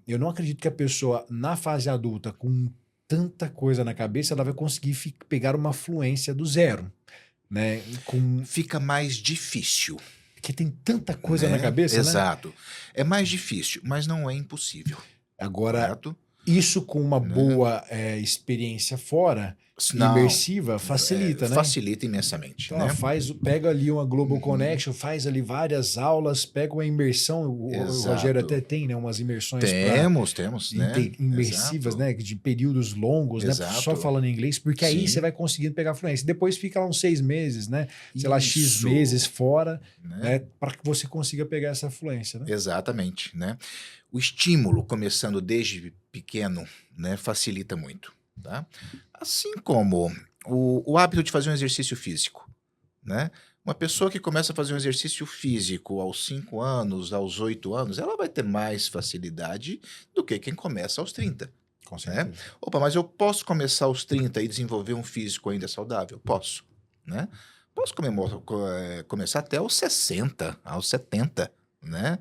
Eu não acredito que a pessoa, na fase adulta, com tanta coisa na cabeça, ela vai conseguir pegar uma fluência do zero, né? Fica mais difícil, Porque tem tanta coisa na né? cabeça, né? Exato. É mais difícil, mas não é impossível, Agora, correto? isso com uma Né? boa experiência fora, Não, imersiva, facilita, né? facilita imensamente, Então, ó, né? pega ali uma Global Uhum. Connection, faz ali várias aulas, pega uma imersão. O Rogério Exato. até tem, né, umas imersões para Temos, né? imersivas, Exato, né, de períodos longos, né, só exato. falando inglês, porque aí você Sim, vai conseguindo pegar fluência. Depois fica lá uns 6 meses, né, sei lá, X meses isso, fora, né? né, para que você consiga pegar essa fluência, né? Exatamente, né? O estímulo, começando desde pequeno, né, facilita muito, tá? Assim como o hábito de fazer um exercício físico, né? Uma pessoa que começa a fazer um exercício físico aos 5 anos, aos 8 anos, ela vai ter mais facilidade do que quem começa aos 30. Com Né? certeza. Opa, mas eu posso começar aos 30 e desenvolver um físico ainda saudável? Posso. Né? Posso começar até aos 60, aos 70. Né?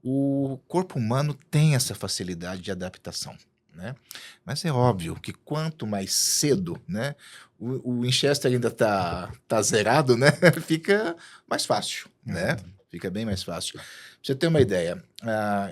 O corpo humano tem essa facilidade de adaptação. Né? Mas é óbvio que quanto mais cedo, né, o Winchester ainda tá zerado, né, fica mais fácil, né? Fica bem mais fácil. Pra você ter uma ideia,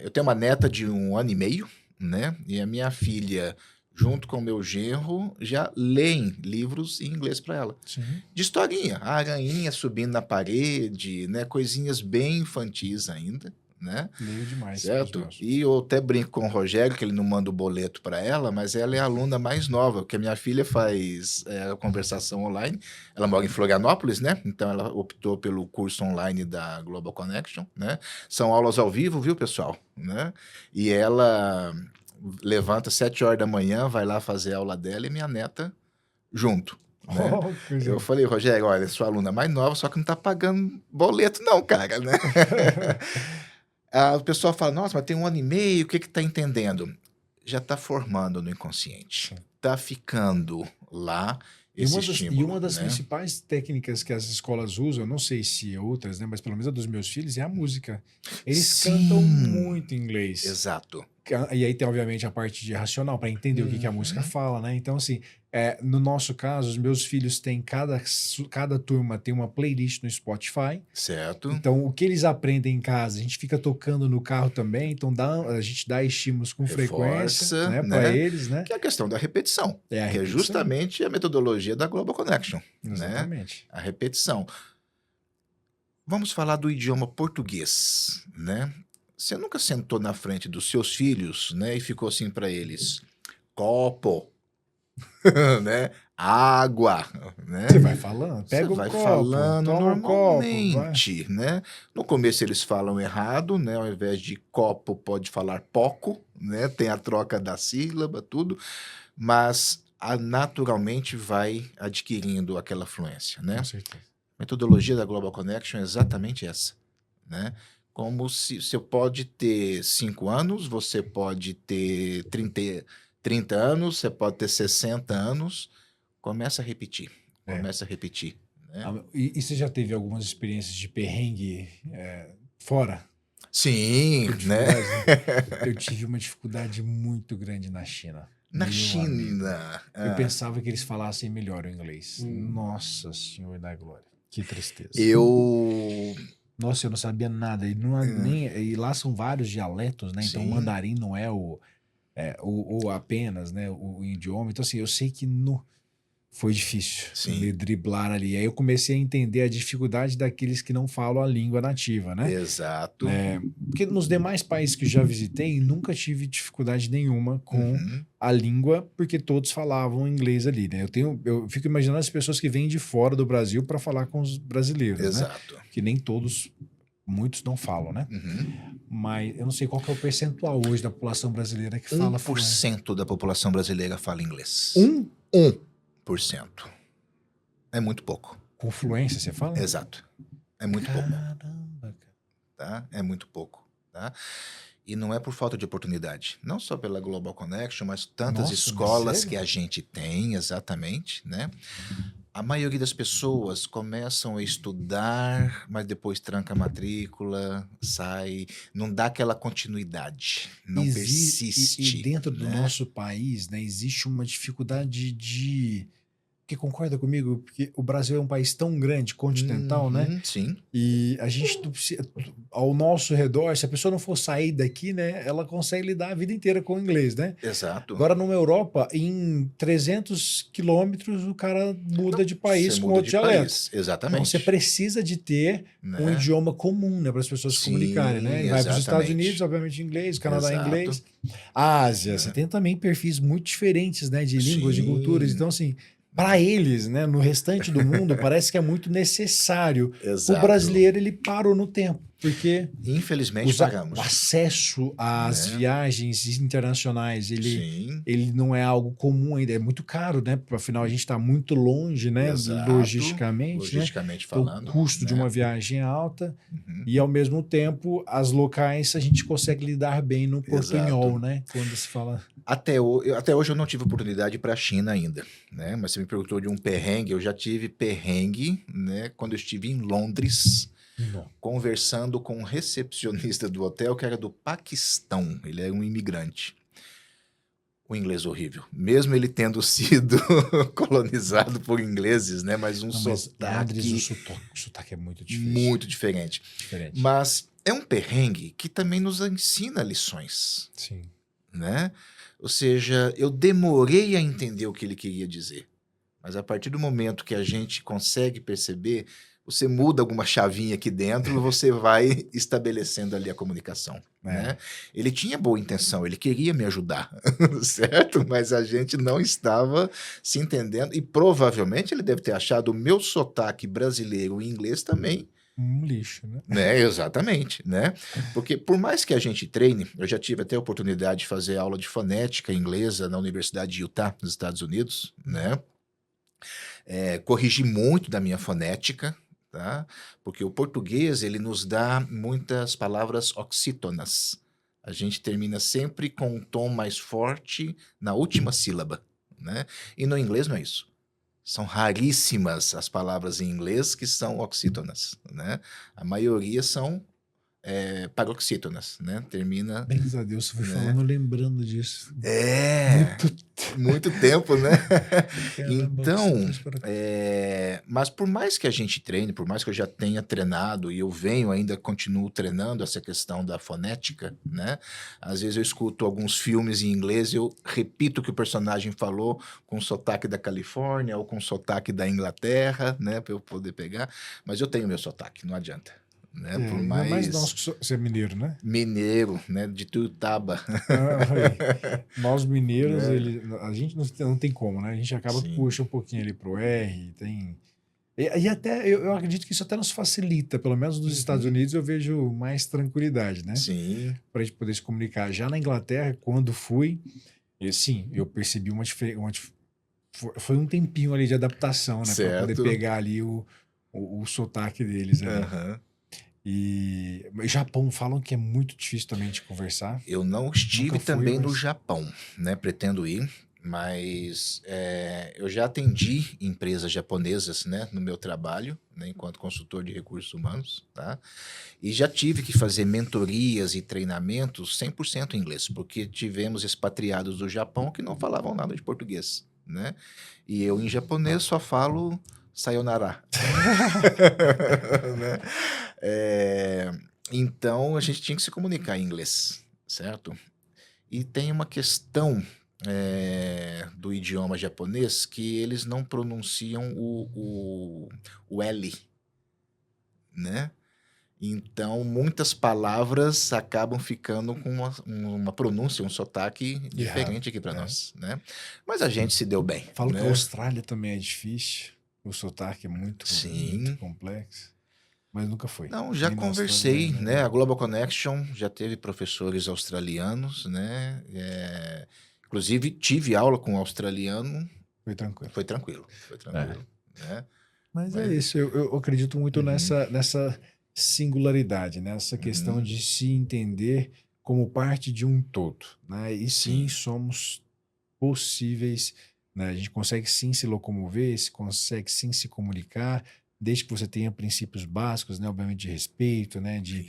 eu tenho uma neta de 1 ano e meio, né, e a minha filha, junto com o meu genro, já leem livros em inglês para ela. Sim. De historinha, a aranhinha subindo na parede, né, coisinhas bem infantis ainda. Né? Leio demais. Certo? E eu até brinco com o Rogério, que ele não manda o boleto para ela, mas ela é a aluna mais nova, porque a minha filha faz conversação online. Ela mora em Florianópolis, né? Então ela optou pelo curso online da Global Connection, né? São aulas ao vivo, viu, pessoal? Né? E ela levanta às 7 horas da manhã, vai lá fazer a aula dela e minha neta junto. Né? Eu falei, Rogério, olha, sua aluna mais nova, só que não tá pagando boleto não, cara, né? O pessoal fala, nossa, mas tem 1 ano e meio, o que que tá entendendo? Já tá formando no inconsciente. Tá ficando lá esse estímulo. E uma das principais técnicas que as escolas usam, não sei se outras, né, mas pelo menos a dos meus filhos, é a música. Eles cantam muito inglês. Exato. E aí tem, obviamente, a parte de racional, para entender o que a música fala, né? Então, assim, no nosso caso, os meus filhos têm, cada turma tem uma playlist no Spotify. Certo. Então, o que eles aprendem em casa, a gente fica tocando no carro também, então a gente dá estímulos com frequência, né, para eles, né? Que é a questão da repetição. Que é justamente a metodologia da Global Connection. Exatamente. Né? A repetição. Vamos falar do idioma português, né? Você nunca sentou na frente dos seus filhos, né, e ficou assim para eles, copo, né, água, né? Você vai falando, pega Você o vai copo, falando toma normalmente, o copo, né? No começo eles falam errado, né? Ao invés de copo pode falar poco, né? Tem a troca da sílaba, tudo, mas naturalmente vai adquirindo aquela fluência, né? Com certeza. A metodologia da Global Connection é exatamente essa, né? Como se você pode ter 5 anos, você pode ter 30 anos, você pode ter 60 anos, começa a repetir, começa a repetir. Né? E você já teve algumas experiências de perrengue fora? Sim, né? Eu tive uma dificuldade muito grande na China. Na China? Eu pensava que eles falassem melhor o inglês. Nossa Senhora da Glória. Que tristeza. Nossa, eu não sabia nada. E lá são vários dialetos, né? Então, o mandarim não é o apenas, né, o idioma. Então, assim, eu sei que foi difícil me driblar ali. Aí eu comecei a entender a dificuldade daqueles que não falam a língua nativa, né? Exato. Porque nos demais países que eu já visitei, nunca tive dificuldade nenhuma com a língua, porque todos falavam inglês ali, né? Eu fico imaginando as pessoas que vêm de fora do Brasil para falar com os brasileiros, Exato. né? Que nem todos, muitos não falam, né? Mas eu não sei qual que é o percentual hoje da população brasileira que fala 1% da população brasileira fala inglês. 1%. É muito pouco. Com fluência, você fala? Exato. É muito pouco. Caramba, tá? É muito pouco. Tá? E não é por falta de oportunidade. Não só pela Global Connection, mas tantas escolas que a gente tem, exatamente, né? A maioria das pessoas começam a estudar, mas depois tranca a matrícula, sai, não dá aquela continuidade, não persiste. E dentro do nosso país, né, existe uma dificuldade de... Porque concorda comigo? Porque o Brasil é um país tão grande, continental, né? Sim. E a gente, ao nosso redor, se a pessoa não for sair daqui, né, ela consegue lidar a vida inteira com o inglês, né? Exato. Agora, numa Europa, em 300 quilômetros, o cara muda de país com outro dialeto. Exatamente. Então, você precisa de ter um idioma comum, né, para as pessoas se comunicarem, né? E vai para os Estados Unidos, obviamente, inglês, Canadá, inglês. A Ásia, você tem também perfis muito diferentes, né, de línguas, de culturas. Então, assim... Para eles, né, no restante do mundo, parece que é muito necessário. O brasileiro, ele parou no tempo. Porque infelizmente pagamos. o acesso às viagens internacionais, ele não é algo comum ainda, é muito caro, né? Afinal, a gente está muito longe, né? Exato, Logisticamente, né? falando. O custo de uma viagem é alta e, ao mesmo tempo, as locais a gente consegue lidar bem no portunhol, né? Quando se fala... Até hoje eu não tive oportunidade para a China ainda, né? Mas você me perguntou de um perrengue, eu já tive perrengue, né? Quando eu estive em Londres, conversando com um recepcionista do hotel que era do Paquistão, ele é um imigrante. O inglês horrível, mesmo ele tendo sido colonizado por ingleses, né? Mas sotaque... o sotaque é muito difícil. Muito diferente. Mas é um perrengue que também nos ensina lições. Sim. Né? Ou seja, eu demorei a entender o que ele queria dizer. Mas a partir do momento que a gente consegue perceber, você muda alguma chavinha aqui dentro, você vai estabelecendo ali a comunicação. Né? Ele tinha boa intenção, ele queria me ajudar, certo? Mas a gente não estava se entendendo. E provavelmente ele deve ter achado o meu sotaque brasileiro em inglês também um lixo, né? Exatamente, né? Porque por mais que a gente treine, eu já tive até a oportunidade de fazer aula de fonética inglesa na Universidade de Utah, nos Estados Unidos, né? Corrigi muito da minha fonética, tá? Porque o português, ele nos dá muitas palavras oxítonas. A gente termina sempre com um tom mais forte na última sílaba, né? E no inglês não é isso. São raríssimas as palavras em inglês que são oxítonas, né? A maioria são paroxítonas, né? Termina... Graças a Deus, você foi falando, lembrando disso. Muito tempo, né? Então, mas por mais que a gente treine, por mais que eu já tenha treinado e eu continuo treinando essa questão da fonética, né? Às vezes eu escuto alguns filmes em inglês e eu repito o que o personagem falou com sotaque da Califórnia ou com sotaque da Inglaterra, né? Para eu poder pegar. Mas eu tenho meu sotaque, não adianta. Né? Por mais nós que você é mineiro, né? Mineiro, né? De Tuiutaba. Nós mineiros, a gente não tem como, né? A gente acaba que puxa um pouquinho ali pro R, tem... E até, eu acredito que isso até nos facilita, pelo menos nos Estados Unidos eu vejo mais tranquilidade, né? Sim. Pra gente poder se comunicar. Já na Inglaterra, quando fui, eu percebi uma diferença. Foi um tempinho ali de adaptação, né? Pra poder pegar ali o sotaque deles ali. E Japão falam que é muito difícil também de conversar. Eu não estive também no Japão, né? Pretendo ir, mas eu já atendi empresas japonesas, né? No meu trabalho, né? Enquanto consultor de recursos humanos, tá? E já tive que fazer mentorias e treinamentos 100% em inglês, porque tivemos expatriados do Japão que não falavam nada de português, né? E eu em japonês só falo sayonara. Né? Então a gente tinha que se comunicar em inglês, certo? E tem uma questão do idioma japonês que eles não pronunciam o L, né? Então muitas palavras acabam ficando com uma pronúncia, um sotaque diferente aqui para nós, né? Mas a gente se deu bem. Falo que a Austrália também é difícil. O sotaque é muito complexo, mas nunca foi. Não, já conversei, né? A Global Connection já teve professores australianos, né? Inclusive, tive aula com um australiano. Foi tranquilo. Foi tranquilo. Né? Mas é isso, eu acredito muito nessa singularidade, nessa questão de se entender como parte de um todo, né? E sim, somos possíveis... Né? A gente consegue sim se locomover, consegue sim se comunicar, desde que você tenha princípios básicos, né? Obviamente de respeito, né? De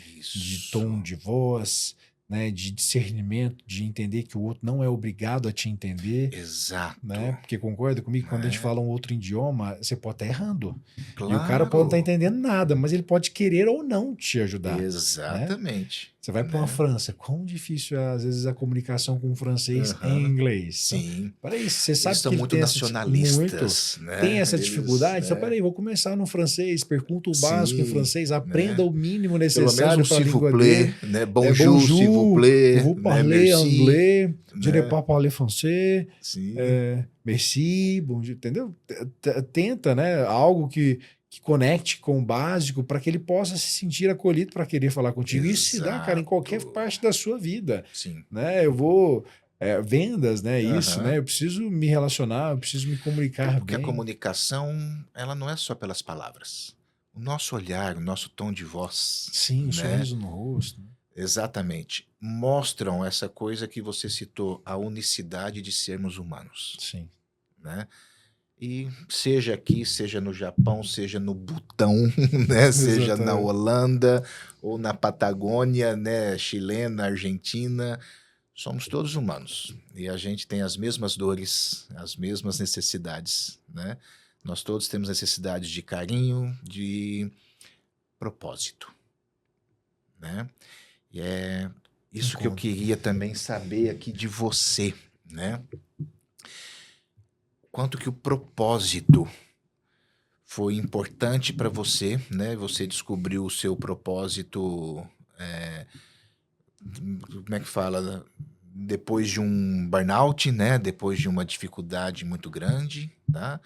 tom de voz, né? De discernimento, de entender que o outro não é obrigado a te entender. Exato. Né? Porque concorda comigo, quando a gente fala um outro idioma, você pode estar errando. Claro. E o cara pode não estar entendendo nada, mas ele pode querer ou não te ajudar. Exatamente. Né? Você vai para uma França, quão difícil é, às vezes, a comunicação com um francês em inglês. Sim. Então, peraí, você sabe são que muito nacionalistas. Né? Tem essa dificuldade? Então, peraí, vou começar no francês, pergunta o básico em francês, aprenda o mínimo necessário para a língua dele. Né? Bonjour, s'il vous plaît. Vous parlez anglais, je ne pas parler français. Merci, bonjour, entendeu? Tenta, né? Algo que que conecte com o básico para que ele possa se sentir acolhido para querer falar contigo. Exato. Isso se dá, cara, em qualquer parte da sua vida. Sim. Né? Eu vou... vendas, né? Isso, Aham. né? Eu preciso me relacionar, eu preciso me comunicar Porque a bem. comunicação, ela não é só pelas palavras. O nosso olhar, o nosso tom de voz, Sim, o né? sorriso no rosto. Exatamente. Mostram essa coisa que você citou, a unicidade de sermos humanos, Sim. né? E seja aqui, seja no Japão, seja no Butão, né? Seja na Exatamente. Holanda ou na Patagônia, né? Chilena, Argentina, somos todos humanos e a gente tem as mesmas dores, as mesmas necessidades, né? Nós todos temos necessidades de carinho, de propósito, né? E é isso que eu Concordo. queria também saber aqui de você, né? Quanto que o propósito foi importante para você, né? Você descobriu o seu propósito, como é que fala? Depois de um burnout, né? Depois de uma dificuldade muito grande, tá?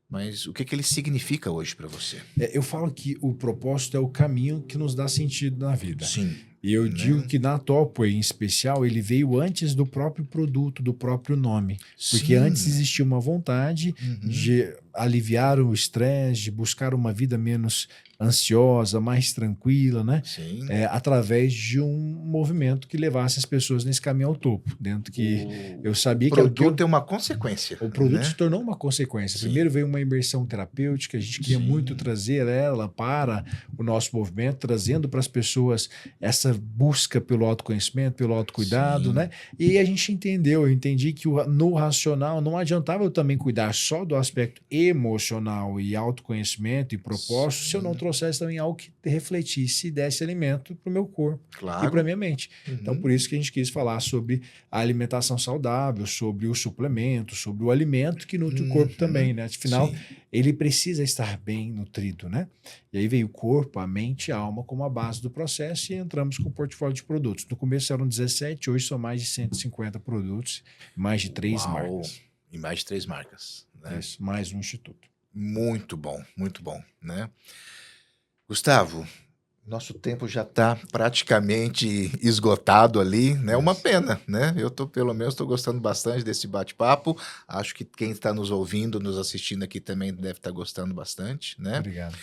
Mas o que que ele significa hoje para você? Eu falo que o propósito é o caminho que nos dá sentido na vida. Sim, E eu digo né? que na Topway, em especial, ele veio antes do próprio produto, do próprio nome. Porque antes Sim. existia uma vontade Uhum. de aliviar o estresse, de buscar uma vida menos ansiosa, mais tranquila, né? Sim. Através de um movimento que levasse as pessoas nesse caminho ao topo. Dentro que eu sabia que O era o que eu... produto é uma consequência, O produto né? se tornou uma consequência. Sim. Primeiro veio uma imersão terapêutica, a gente queria Sim. muito trazer ela para o nosso movimento, trazendo para as pessoas essa busca pelo autoconhecimento, pelo autocuidado, Sim. né? E a gente entendeu, eu entendi que no racional não adiantava eu também cuidar só do aspecto emocional e autoconhecimento e propósito se eu não trouxesse também algo que refletisse e desse alimento para o meu corpo e para Claro. a minha mente. Então, por isso que a gente quis falar sobre a alimentação saudável, sobre o suplemento, sobre o alimento que nutre o corpo também, né? Afinal, Sim. ele precisa estar bem nutrido, né? E aí veio o corpo, a mente e a alma como a base do processo e entramos com o portfólio de produtos. No começo eram 17, hoje são mais de 150 produtos, mais de 3 Uau. marcas. E mais de 3 marcas, né? Isso, mais um instituto. Muito bom, né? Gustavo, nosso tempo já está praticamente esgotado ali, né? Uma pena, né? Eu pelo menos estou gostando bastante desse bate-papo. Acho que quem está nos ouvindo, nos assistindo aqui também deve estar gostando bastante, né? Obrigado.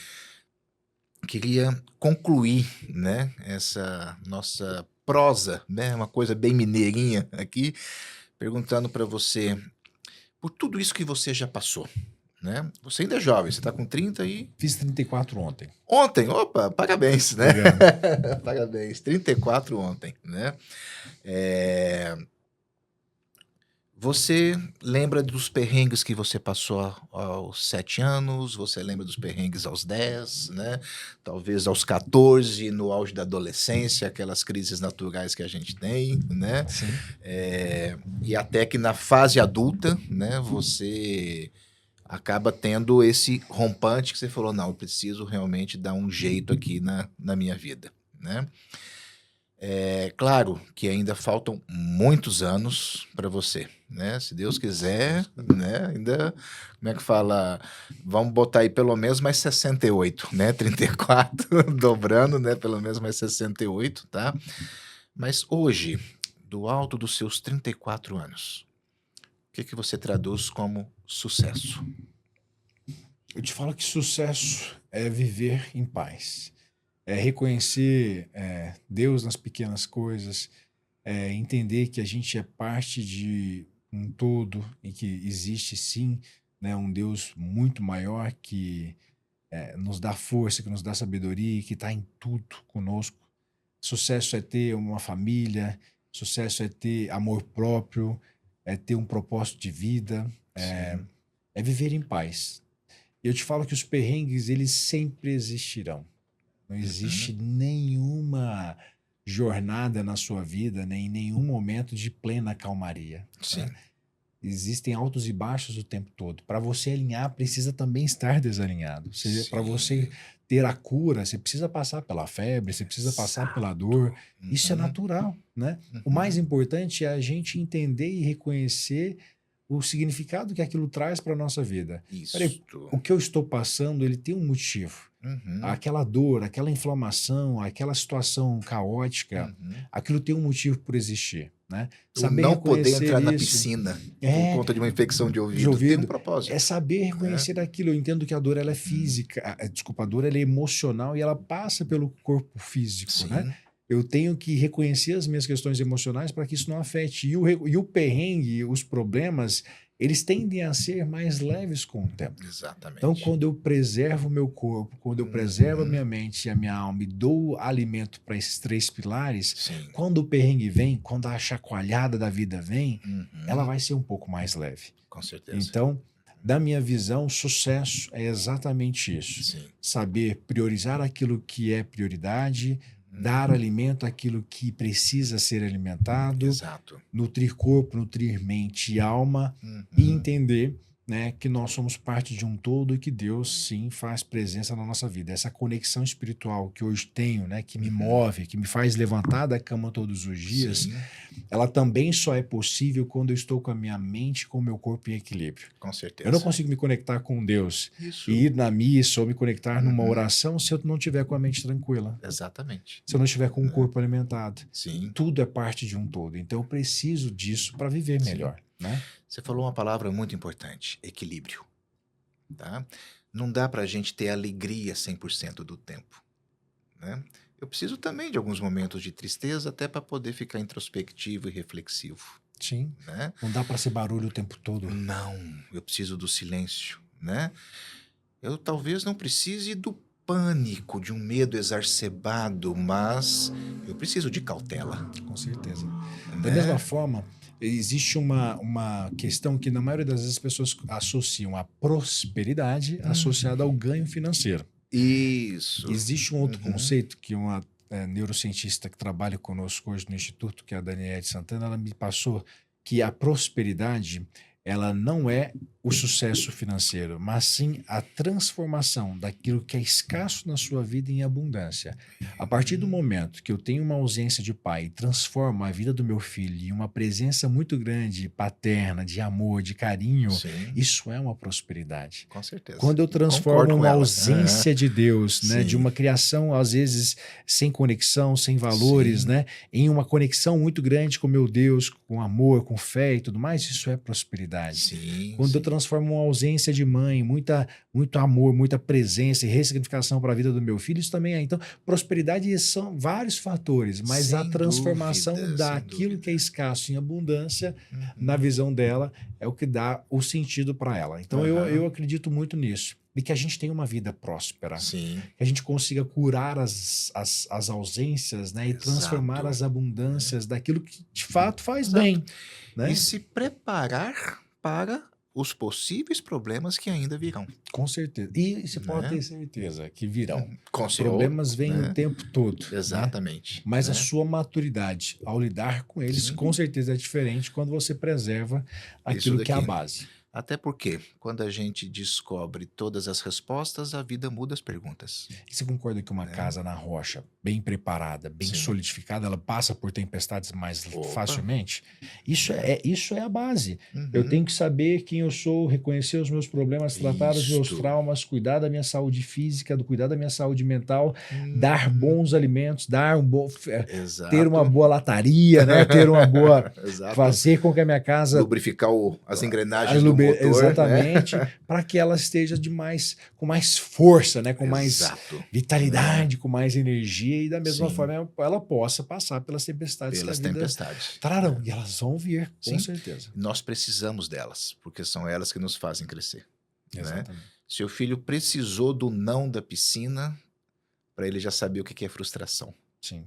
Queria concluir, né? Essa nossa prosa, né? Uma coisa bem mineirinha aqui, perguntando para você, por tudo isso que você já passou, né? Você ainda é jovem, você está com 30 e... Fiz 34 ontem. Ontem, opa, parabéns, né? Obrigado. Parabéns, 34 ontem, né? Você lembra dos perrengues que você passou aos 7 anos, você lembra dos perrengues aos 10, né? Talvez aos 14, no auge da adolescência, aquelas crises naturais que a gente tem, né? Sim. E até que na fase adulta, né, você acaba tendo esse rompante que você falou, não, eu preciso realmente dar um jeito aqui na minha vida, né? É claro que ainda faltam muitos anos para você, né? Se Deus quiser, né? Ainda, como é que fala? Vamos botar aí pelo menos mais 68, né? 34, dobrando, né? Pelo menos mais 68, tá? Mas hoje, do alto dos seus 34 anos, o que que você traduz como sucesso? Eu te falo que sucesso é viver em paz. É reconhecer Deus nas pequenas coisas, entender que a gente é parte de um todo e que existe sim, né, um Deus muito maior que nos dá força, que nos dá sabedoria, que está em tudo conosco. Sucesso é ter uma família, sucesso é ter amor próprio, é ter um propósito de vida, Sim. é viver em paz. Eu te falo que os perrengues, eles sempre existirão. Não existe nenhuma jornada na sua vida, nem nenhum momento de plena calmaria. Sim. Né? Existem altos e baixos o tempo todo. Para você alinhar, precisa também estar desalinhado. Ou seja, para você ter a cura, você precisa passar pela febre, você precisa passar pela dor. Isso é natural, né? O mais importante é a gente entender e reconhecer o significado que aquilo traz para a nossa vida. Isso. Peraí, o que eu estou passando, ele tem um motivo. Aquela dor, aquela inflamação, aquela situação caótica, aquilo tem um motivo por existir, né? Saber não poder entrar na piscina por conta de uma infecção de ouvido tem um propósito. É saber reconhecer aquilo. Eu entendo que a dor ela é física, desculpa, a dor ela é emocional e ela passa pelo corpo físico, né? Eu tenho que reconhecer as minhas questões emocionais para que isso não afete. E o perrengue, os problemas, eles tendem a ser mais leves com o tempo. Exatamente. Então, quando eu preservo o meu corpo, quando eu preservo a minha mente e a minha alma e dou alimento para esses 3 pilares, quando o perrengue vem, quando a chacoalhada da vida vem, ela vai ser um pouco mais leve. Com certeza. Então, da minha visão, sucesso é exatamente isso. Saber priorizar aquilo que é prioridade, dar alimento àquilo que precisa ser alimentado, nutrir corpo, nutrir mente e alma e entender, né, que nós somos parte de um todo e que Deus, sim, faz presença na nossa vida. Essa conexão espiritual que hoje tenho, né, que me move, que me faz levantar da cama todos os dias, ela também só é possível quando eu estou com a minha mente e com o meu corpo em equilíbrio. Com certeza. Eu não consigo me conectar com Deus e ir na missa ou me conectar numa oração se eu não estiver com a mente tranquila. Exatamente. Se eu não estiver com o corpo alimentado. Sim. Tudo é parte de um todo. Então eu preciso disso para viver melhor. Né? Você falou uma palavra muito importante, equilíbrio. Tá? Não dá para a gente ter alegria 100% do tempo. Né? Eu preciso também de alguns momentos de tristeza até para poder ficar introspectivo e reflexivo. Sim. Né? Não dá para ser barulho o tempo todo. Não, eu preciso do silêncio. Né? Eu talvez não precise do pânico, de um medo exacerbado, mas eu preciso de cautela. Com certeza. Né? Da mesma forma, existe uma questão que na maioria das vezes as pessoas associam a prosperidade associada ao ganho financeiro. Isso. Existe um outro conceito que uma neurocientista que trabalha conosco hoje no Instituto, que é a Daniela de Santana, ela me passou que a prosperidade ela não é o sucesso financeiro, mas sim a transformação daquilo que é escasso na sua vida em abundância. A partir do momento que eu tenho uma ausência de pai e transformo a vida do meu filho em uma presença muito grande, paterna, de amor, de carinho, isso é uma prosperidade. Com certeza. Quando eu transformo uma ausência de Deus, né, de uma criação, às vezes, sem conexão, sem valores, né, em uma conexão muito grande com meu Deus, com amor, com fé e tudo mais, isso é prosperidade. Quando eu transformo uma ausência de mãe, muito amor, muita presença e ressignificação para a vida do meu filho, isso também é. Então, prosperidade são vários fatores, mas a transformação daquilo que é escasso em abundância, na visão dela, é o que dá o sentido para ela. Então, eu acredito muito nisso. E que a gente tenha uma vida próspera. Que a gente consiga curar as ausências, né, e transformar as abundâncias daquilo que de fato faz bem. Né? E se preparar para os possíveis problemas que ainda virão. Com certeza. E você pode ter certeza que virão. Os problemas vêm o tempo todo. Exatamente. Né? Mas a sua maturidade ao lidar com eles, com certeza é diferente quando você preserva aquilo que é a base. Até porque, quando a gente descobre todas as respostas, a vida muda as perguntas. E você concorda que uma casa na rocha, bem preparada, bem solidificada, ela passa por tempestades mais facilmente? Isso é a base. Eu tenho que saber quem eu sou, reconhecer os meus problemas, tratar os meus traumas, cuidar da minha saúde física, cuidar da minha saúde mental, dar bons alimentos, ter uma boa lataria, né? Ter uma boa... fazer com que a minha casa... lubrificar as engrenagens do motor, exatamente, para que ela esteja com mais força, né? Com mais vitalidade, com mais energia e da mesma forma ela possa passar pelas tempestades que a vida trarão. E elas vão vir, com certeza. Nós precisamos delas, porque são elas que nos fazem crescer. Exatamente. Né? Seu filho precisou do não da piscina para ele já saber o que é frustração. Sim.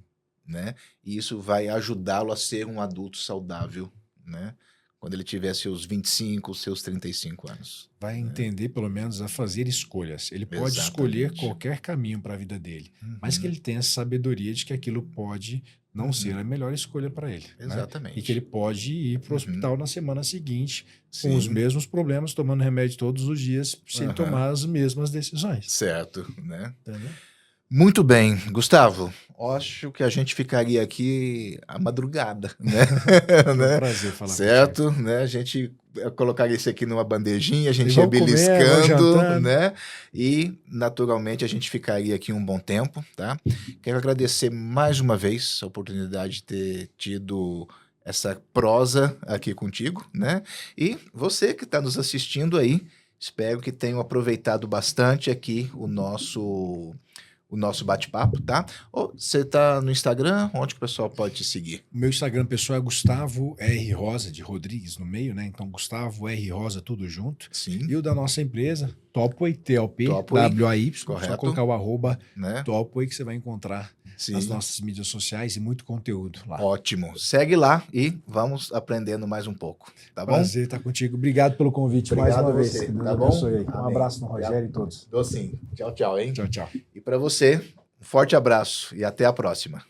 Né? E isso vai ajudá-lo a ser um adulto saudável, né? Quando ele tiver seus 25, seus 35 anos. Vai entender, pelo menos, a fazer escolhas. Ele pode escolher qualquer caminho para a vida dele, mas que ele tenha sabedoria de que aquilo pode não ser a melhor escolha para ele. Exatamente. Né? E que ele pode ir para o hospital na semana seguinte com os mesmos problemas, tomando remédio todos os dias, sem tomar as mesmas decisões. Certo, né? Entendeu? Muito bem, Gustavo. Acho que a gente ficaria aqui a madrugada, né? Foi um Né? prazer falar Certo, contigo. né? A gente colocaria isso aqui numa bandejinha, a E gente ia vamos comer, vamos beliscando, jantando. né? E, naturalmente, a gente ficaria aqui um bom tempo, tá? Quero agradecer mais uma vez a oportunidade de ter tido essa prosa aqui contigo, né? E você que está nos assistindo aí, espero que tenham aproveitado bastante aqui o nosso bate-papo, tá? Ou você tá no Instagram, onde que o pessoal pode te seguir? O meu Instagram pessoal é Gustavo R. Rosa, de Rodrigues no meio, né? Então, Gustavo R. Rosa, tudo junto. Sim. E o da nossa empresa, Topway, T-O-P, Topway, W-A-Y. correto. Só colocar o arroba né? Topway que você vai encontrar Sim. nas nossas mídias sociais e muito conteúdo lá. Ótimo. Segue lá e vamos aprendendo mais um pouco, tá bom? Prazer estar contigo. Obrigado pelo convite mais uma vez. Você, Que Deus tá bom? abençoe aí. Um Amém. abraço no Rogério Obrigado. e todos. Tô sim. Tchau, tchau, hein? Tchau, tchau. E para você, um forte abraço e até a próxima.